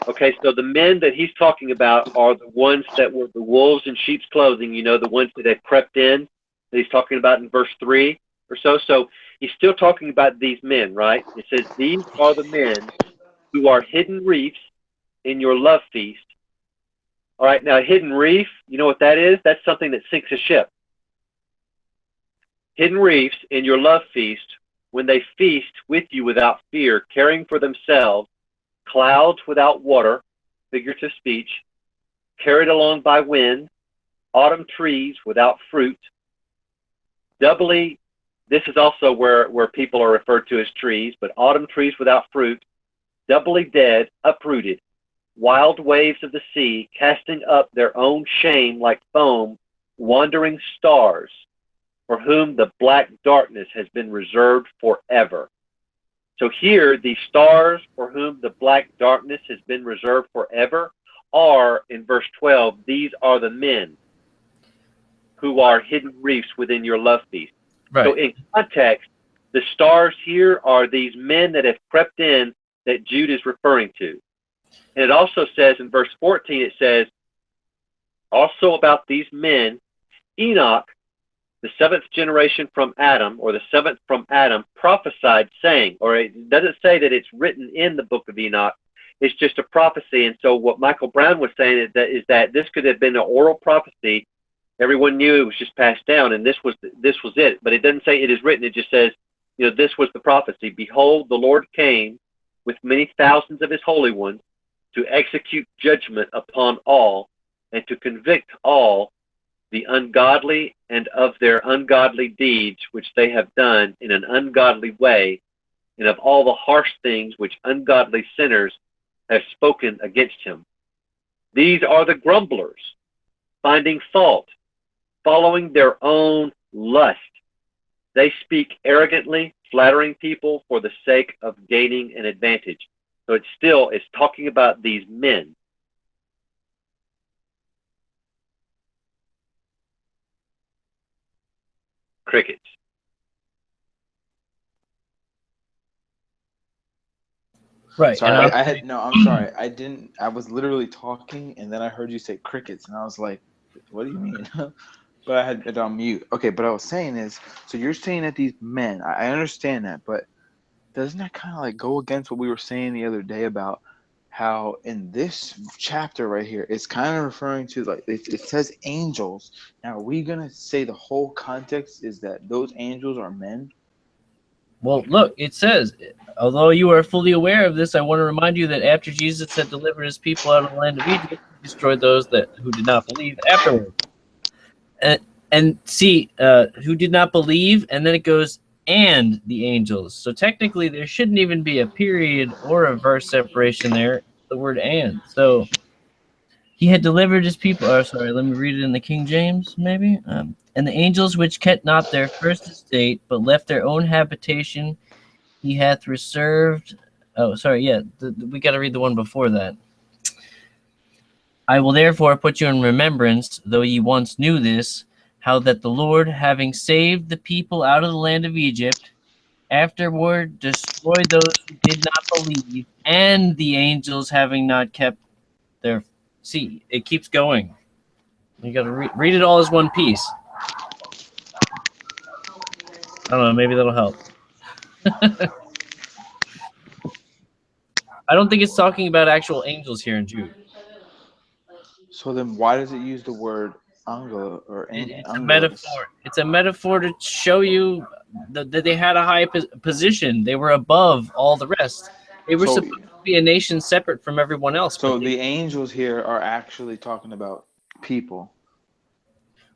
Okay, so the men that he's talking about are the ones that were the wolves in sheep's clothing, the ones that had crept in, that he's talking about in verse 3 or so. So he's still talking about these men, right? It says, these are the men who are hidden reefs in your love feast. All right, now hidden reef, you know what that is? That's something that sinks a ship. Hidden reefs in your love feast, when they feast with you without fear, caring for themselves, clouds without water, figurative speech, carried along by wind, autumn trees without fruit. Doubly, this is also where people are referred to as trees, but autumn trees without fruit, doubly dead, uprooted, wild waves of the sea, casting up their own shame like foam, wandering stars, for whom the black darkness has been reserved forever. So here, the stars for whom the black darkness has been reserved forever are, in verse 12, these are the men who are hidden reefs within your love feast. Right. So in context, The stars here are these men that have crept in that Jude is referring to. And it also says in verse 14, it says, also about these men, Enoch, the seventh generation from Adam, or the seventh from Adam, prophesied saying, or it doesn't say that it's written in the book of Enoch, it's just a prophecy. And so what Michael Brown was saying is that this could have been an oral prophecy. Everyone knew it was just passed down, and this was it. But it doesn't say it is written. It just says, this was the prophecy. Behold, the Lord came with many thousands of his holy ones to execute judgment upon all and to convict all the ungodly and of their ungodly deeds which they have done in an ungodly way, and of all the harsh things which ungodly sinners have spoken against him. These are the grumblers, finding fault, following their own lust. They speak arrogantly, flattering people for the sake of gaining an advantage. So it's talking about these men. Crickets. Right. Sorry, And I'm sorry. I didn't. I was literally talking, and then I heard you say crickets, and I was like, "What do you mean?" But I had it on mute. Okay, but I was saying is, so you're saying that these men, I understand that, but doesn't that kind of like go against what we were saying the other day about how in this chapter right here, it's kind of referring to, like, it says angels. Now, are we going to say the whole context is that those angels are men? well, look, it says, although you are fully aware of this, I want to remind you that after Jesus had delivered his people out of the land of Egypt, he destroyed those who did not believe afterward. And see, who did not believe, and then it goes, and the angels. So technically, there shouldn't even be a period or a verse separation there. The word and. So he had delivered his people. Oh, sorry, let me read it in the King James, maybe. And the angels which kept not their first estate, but left their own habitation, he hath reserved. Oh, sorry, yeah, we got to read the one before that. I will therefore put you in remembrance, though ye once knew this, how that the Lord, having saved the people out of the land of Egypt, afterward destroyed those who did not believe, and the angels having not kept their... See, it keeps going. You got to read it all as one piece. I don't know, maybe that'll help. I don't think it's talking about actual angels here in Jude. So then why does it use the word angel or It's a angelos? metaphor. It's a metaphor to show you that they had a high position. They were above all the rest. They were supposed to be a nation separate from everyone else. So the angels here are actually talking about people.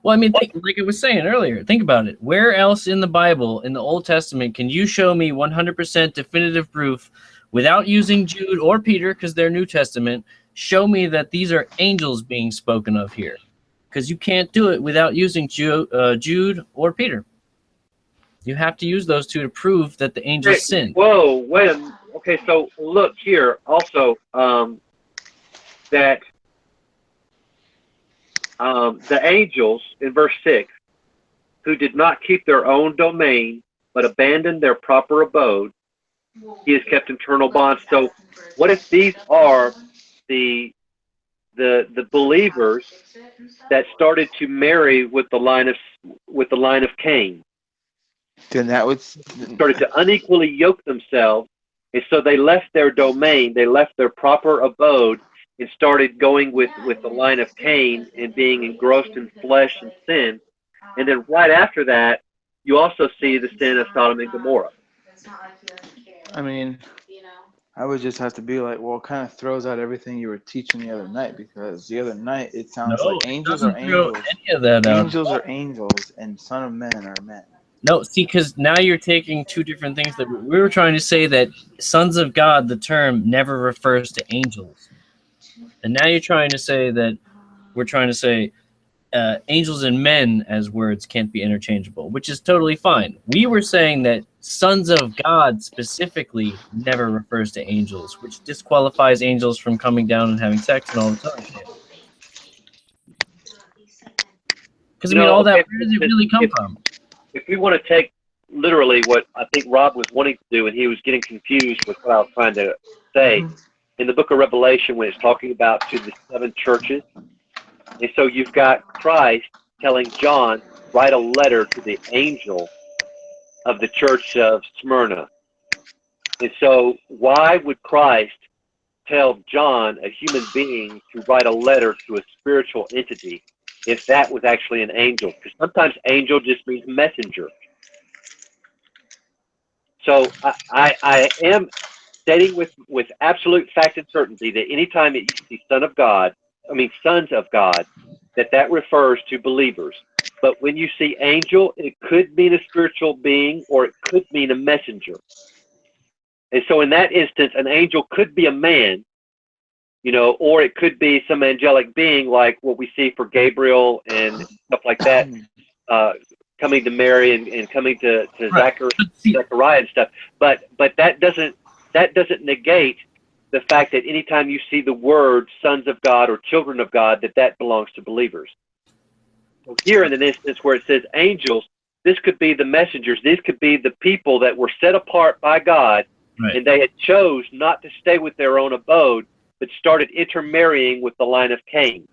Well, I mean, like I was saying earlier, think about it. Where else in the Bible, in the Old Testament, can you show me 100% definitive proof without using Jude or Peter, because they're New Testament, show me that these are angels being spoken of here? Because you can't do it without using Jude or Peter. You have to use those two to prove that the angels sinned. Whoa, wait a minute. Okay, so look here also that the angels in verse 6 who did not keep their own domain but abandoned their proper abode, he has kept eternal bonds. So what if these are the believers that started to marry with the line of Cain? Then that would started to unequally yoke themselves, and so they left their domain, they left their proper abode, and started going with the line of Cain and being engrossed in flesh and sin. And then right after that, you also see the sin of Sodom and Gomorrah. I mean, I would just have to be like, well, it kind of throws out everything you were teaching the other night, because the other night it sounds like angels are angels. Any of that angels are angels, and son of men are men. No, see, because now you're taking two different things. That we were trying to say that sons of God, the term, never refers to angels. And now you're trying to say that we're trying to say angels and men as words can't be interchangeable, which is totally fine. We were saying that sons of God specifically never refers to angels, which disqualifies angels from coming down and having sex and all this other shit. Because, I mean, all that, where does it really come from? If we want to take literally what I think Rob was wanting to do, and he was getting confused with what I was trying to say. In the book of Revelation, when it's talking about to the 7 churches, and so you've got Christ telling John, write a letter to the angel of the church of Smyrna. And so why would Christ tell John, a human being, to write a letter to a spiritual entity if that was actually an angel? Because sometimes angel just means messenger. So I am stating with absolute fact and certainty that anytime that you see sons of God, that refers to believers. But when you see angel, it could mean a spiritual being or it could mean a messenger. And so in that instance, an angel could be a man, or it could be some angelic being like what we see for Gabriel and stuff like that, coming to Mary and coming to Zechariah and stuff. But that doesn't negate the fact that anytime you see the word sons of God or children of God, that belongs to believers. So here in an instance where it says angels, this could be the messengers. These could be the people that were set apart by God, right, and they had chose not to stay with their own abode, but started intermarrying with the line of Cain.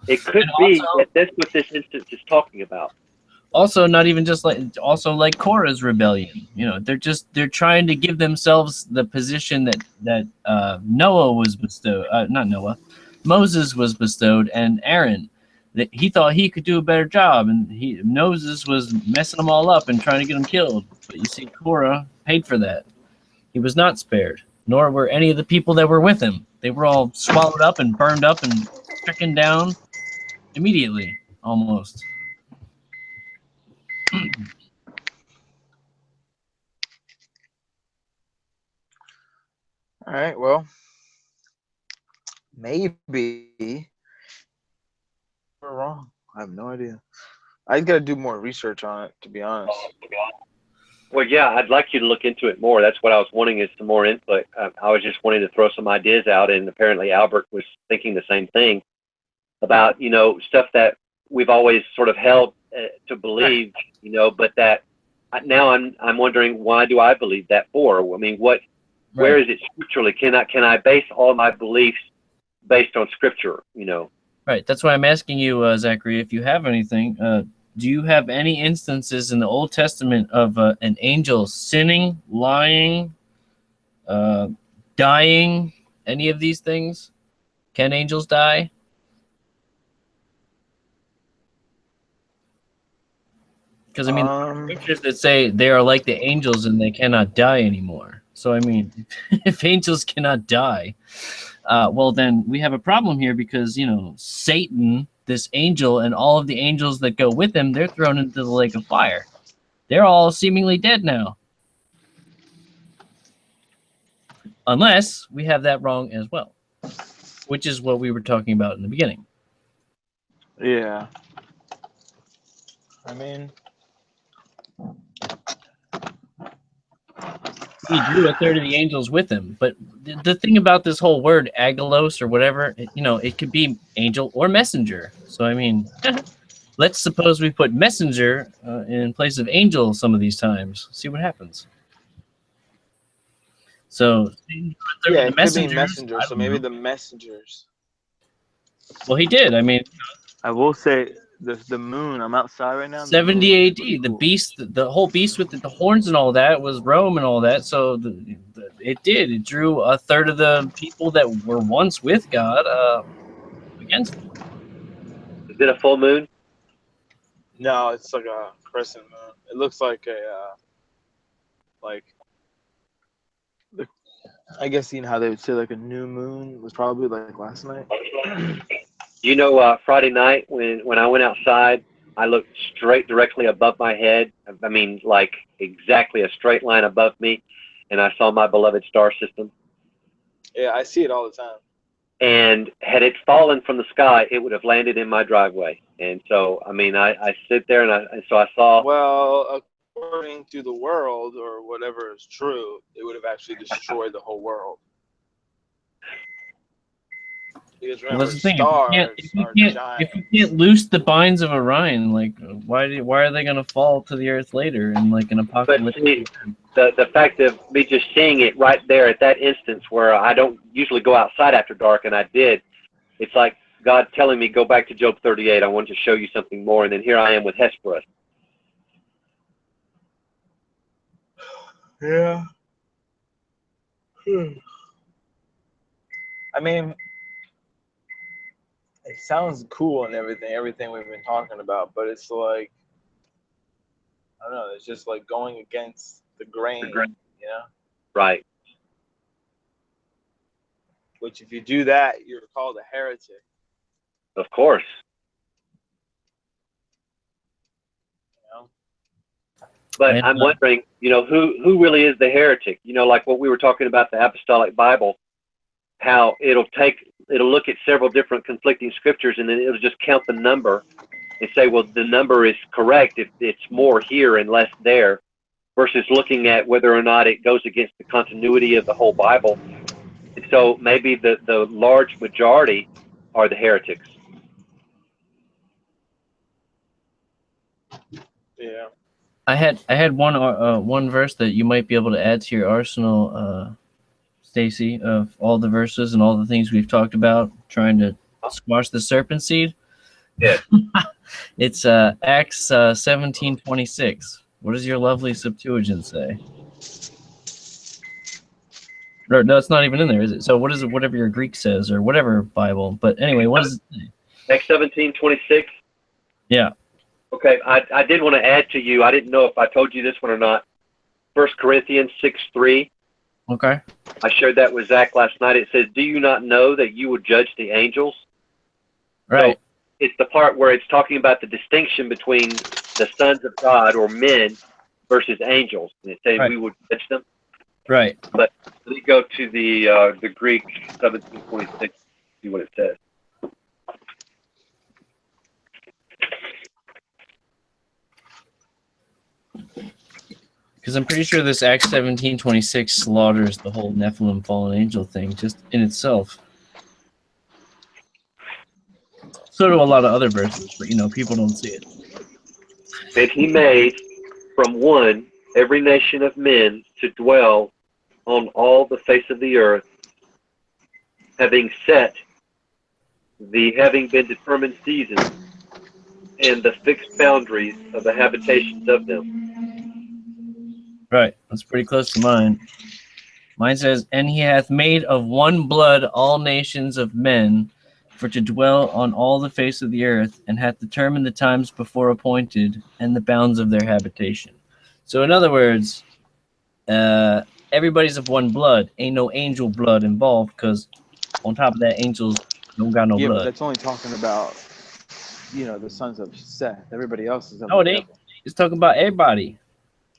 It could be that that's what this instance is talking about. Also, not even just like Korah's rebellion. They're trying to give themselves the position that Noah was bestowed. Not Noah, Moses was bestowed, and Aaron. That he thought he could do a better job, and Moses was messing them all up and trying to get them killed. But you see, Korah paid for that. He was not spared, nor were any of the people that were with him. They were all swallowed up and burned up and stricken down immediately, almost. All right, well, maybe we're wrong. I have no idea. I got to do more research on it, to be honest. Well, yeah, I'd like you to look into it more. That's what I was wanting, is some more input. I was just wanting to throw some ideas out, and apparently Albert was thinking the same thing about, stuff that we've always sort of held to believe, but that now I'm wondering, why do I believe that for? I mean, where is it scripturally? Can I base all my beliefs based on scripture, Right. That's why I'm asking you, Zachary, if you have anything. Do you have any instances in the Old Testament of an angel sinning, lying, dying, any of these things? Can angels die? Because, scriptures that say they are like the angels and they cannot die anymore. So, if angels cannot die, well, then we have a problem here because, Satan, this angel, and all of the angels that go with him, they're thrown into the lake of fire. They're all seemingly dead now. Unless we have that wrong as well, which is what we were talking about in the beginning. Yeah. He drew a third of the angels with him. But the thing about this whole word, angelos or whatever, it could be angel or messenger. So, let's suppose we put messenger in place of angel some of these times. See what happens. So, yeah, it could be messengers. So maybe the messengers. Well, he did. I will say the moon. I'm outside right now. 70 AD. The beast, the whole beast with the horns and all that was Rome and all that. So it drew a third of the people that were once with God against him. Is it a full moon? No, it's like a crescent moon. It looks like I guess how they would say like a new moon was probably like last night. Friday night when I went outside, I looked directly above my head. Like exactly a straight line above me, and I saw my beloved star system. Yeah, I see it all the time. And had it fallen from the sky, it would have landed in my driveway. And so, I sit there and so I saw. Well, according to the world or whatever is true, it would have actually destroyed the whole world. Because Well, remember, that's the thing. stars are giant. If you can't loose the binds of Orion, like why are they gonna fall to the earth later in like an But apocalypse? see, the fact of me just seeing it right there at that instance where I don't usually go outside after dark, and I did, it's like God telling me, go back to Job 38. I want to show you something more. And then here I am with Hesperus. Yeah. I mean, it sounds cool and everything we've been talking about, but it's like, I don't know, it's just like going against the grain, you know? Right. Which if you do that, you're called a heretic. Of course. You know? But And, I'm wondering, you know, who really is the heretic? You know, like what we were talking about, the Apostolic Bible, how it'll look at several different conflicting scriptures, and then it'll just count the number and say, well, the number is correct if it's more here and less there, versus looking at whether or not it goes against the continuity of the whole Bible. And so maybe the large majority are the heretics. Yeah. I had one verse that you might be able to add to your arsenal, Stacy, of all the verses and all the things we've talked about trying to squash the serpent seed. Yeah. It's Acts 17:26. What does your lovely Septuagint say? Or, no, it's not even in there, is it? So what is it? Whatever your Greek says or whatever Bible. But anyway, what does it say? Acts 17:26. Yeah. Okay, I did want to add to you. I didn't know if I told you this one or not. 1 Corinthians 6:3. Okay. I shared that with Zach last night. It says, "Do you not know that you would judge the angels?" Right. So it's the part where it's talking about the distinction between the sons of God or men versus angels, and it's saying we would judge them. Right. But let me go to the Greek 17:26. See what it says. Because I'm pretty sure this Acts 17:26 slaughters the whole Nephilim fallen angel thing just in itself. So do a lot of other verses, but you know, people don't see it. And he made from one every nation of men to dwell on all the face of the earth, having been determined seasons and the fixed boundaries of the habitations of them. Right. That's pretty close to mine. Mine says, "And he hath made of one blood all nations of men for to dwell on all the face of the earth, and hath determined the times before appointed and the bounds of their habitation." So in other words, everybody's of one blood. Ain't no angel blood involved, because on top of that, angels don't got no Yeah, but blood. that's only talking about, you know, the sons of Seth. Everybody else is of No, the it ain't. devil. It's talking about everybody.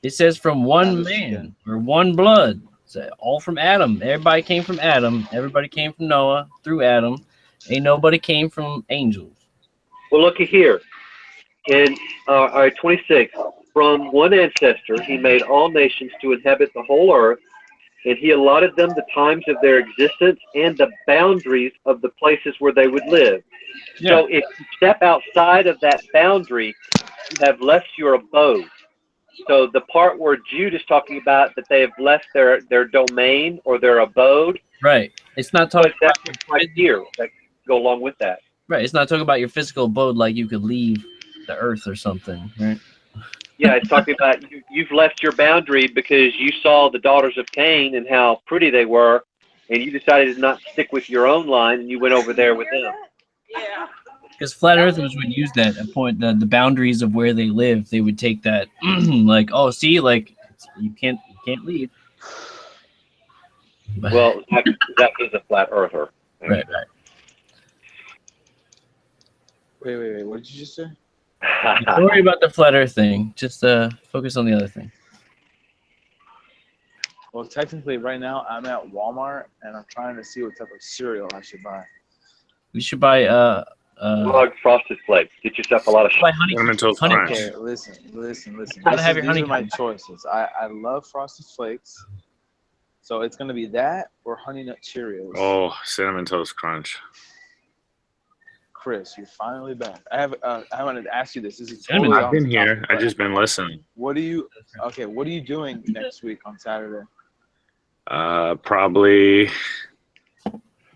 It says from one man or one blood. So all from Adam. Everybody came from Adam. Everybody came from Noah through Adam. Ain't nobody came from angels. Well, looky here. In 26, from one ancestor he made all nations to inhabit the whole earth, and he allotted them the times of their existence and the boundaries of the places where they would live. Yeah. So if you step outside of that boundary, you have left your abode. So the part where Jude is talking about that they have left their domain or their abode, right? It's not talking about about right here that go along with that. Right. It's not talking about your physical abode like you could leave the earth or something, right? Yeah, it's talking about you've left your boundary because you saw the daughters of Cain and how pretty they were, and you decided to not stick with your own line, and you went over there with them. Yeah. Because flat earthers would use that at point the boundaries of where they live. They would take that like, oh, see, like you can't leave. Well, that is a flat earther. Right. Wait. What did you just say? Don't worry about the flat earth thing. Just focus on the other thing. Well, technically, right now I'm at Walmart and I'm trying to see what type of cereal I should buy. We should buy Frosted Flakes. Get yourself a lot of Cinnamon Toast Crunch. Okay, listen. Gotta have your These honey are my crunch. choices. I love Frosted Flakes, so it's gonna be that or Honey Nut Cheerios. Oh, Cinnamon Toast Crunch. Chris, you're finally back. I wanted to ask you this. This is Cinnamon, totally I've off been the here. topic, I've but just been listening. what are you doing next week on Saturday? Probably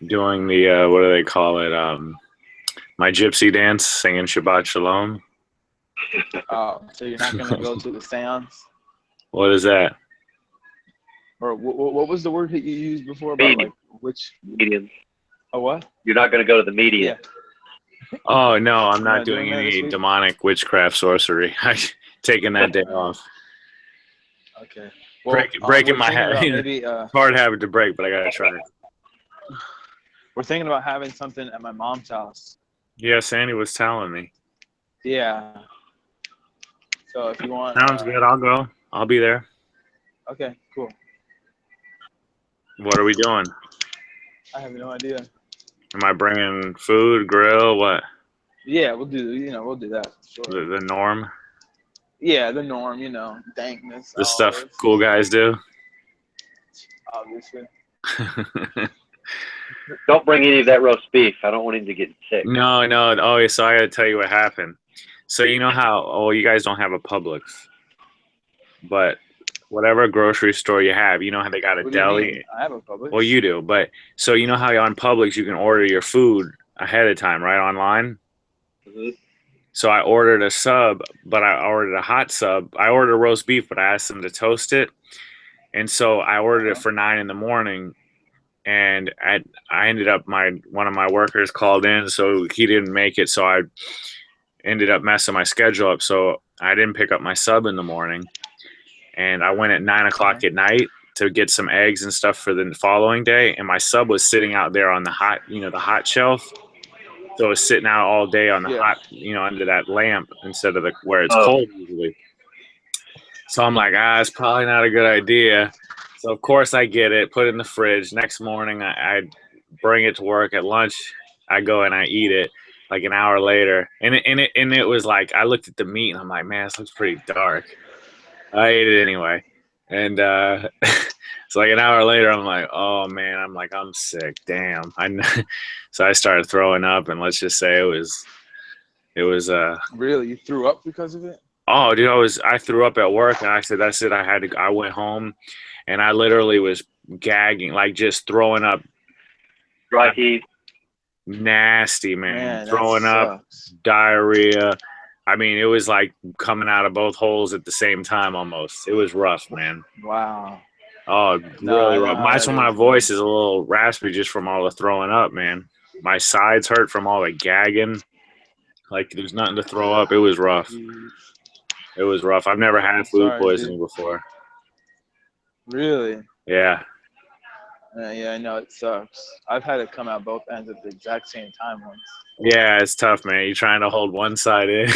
doing the what do they call it? My gypsy dance, singing Shabbat Shalom. Oh, so you're not gonna go to the seance? What is that? Or what was the word that you used before about Medium. like which? Medium. A what? You're not going to go to the median. Oh no, I'm You're not not doing doing that this any week? demonic witchcraft sorcery. I taking that day off. Okay. Breaking we're my thinking habit. about maybe It's hard habit to break, but I gotta try it. we're thinking about having something at my mom's house. Yeah, Sandy was telling me. Yeah. So if you want. Sounds good. I'll go. I'll be there. Okay. Cool. What are we doing? I have no idea. Am I bringing food, grill, what? Yeah, we'll do that. Sure. The norm, Yeah, the norm, dankness. the stuff cool guys do. Obviously. Don't bring any of that roast beef. I don't want him to get sick. No. Oh, so I gotta tell you what happened. So you know how? Oh, you guys don't have a Publix, but whatever grocery store you have, you know how they got a What do you deli. mean? I have a Publix. Well, you do, but so you know how on Publix you can order your food ahead of time, right, online. Mhm. So I ordered a sub, but I ordered a hot sub. I ordered a roast beef, but I asked them to toast it, and so I ordered it for 9 a.m. And I ended up one of my workers called in, so he didn't make it. So I ended up messing my schedule up. So I didn't pick up my sub in the morning, and I went at 9 o'clock at night to get some eggs and stuff for the following day. And my sub was sitting out there on the hot shelf. So it was sitting out all day on the hot, under that lamp instead of where it's cold usually. So I'm like, it's probably not a good idea. So of course I get it, put it in the fridge. Next morning I bring it to work. At lunch I go and I eat it like an hour later. And it was like, I looked at the meat and I'm like, man, this looks pretty dark. I ate it anyway. And it's like an hour later, I'm like, oh man, I'm sick. Damn. So I started throwing up, and let's just say it was Really? You threw up because of it? oh dude, I threw up at work, and I said, that's it. I went home and I literally was gagging, like just throwing up. Dry heat. Nasty, man. that Throwing up, sucks. diarrhea. I mean, it was like coming out of both holes at the same time almost. It was rough, man. Wow. Oh, No, I really know rough. how That's that why my is, voice is a little raspy just from all the throwing up, man. My sides hurt from all the gagging. Like, there's nothing to throw up. It was rough. It was rough. I've never had food Sorry, poisoning dude. before. Really? Yeah. Yeah, I know it sucks. I've had it come out both ends at the exact same time once. Yeah, it's tough, man. You're trying to hold one side in.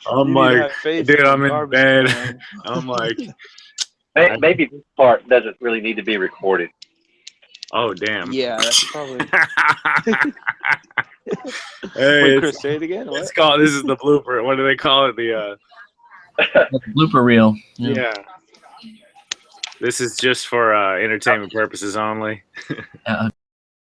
I'm like, dude, I'm in bed. I'm like, Maybe this part doesn't really need to be recorded. oh, damn. Yeah, that's probably. Hey, Wait, Chris, say it again. What? it's called, this is the blooper. What do they call it? The Blooper reel. yeah. This is just for entertainment purposes only.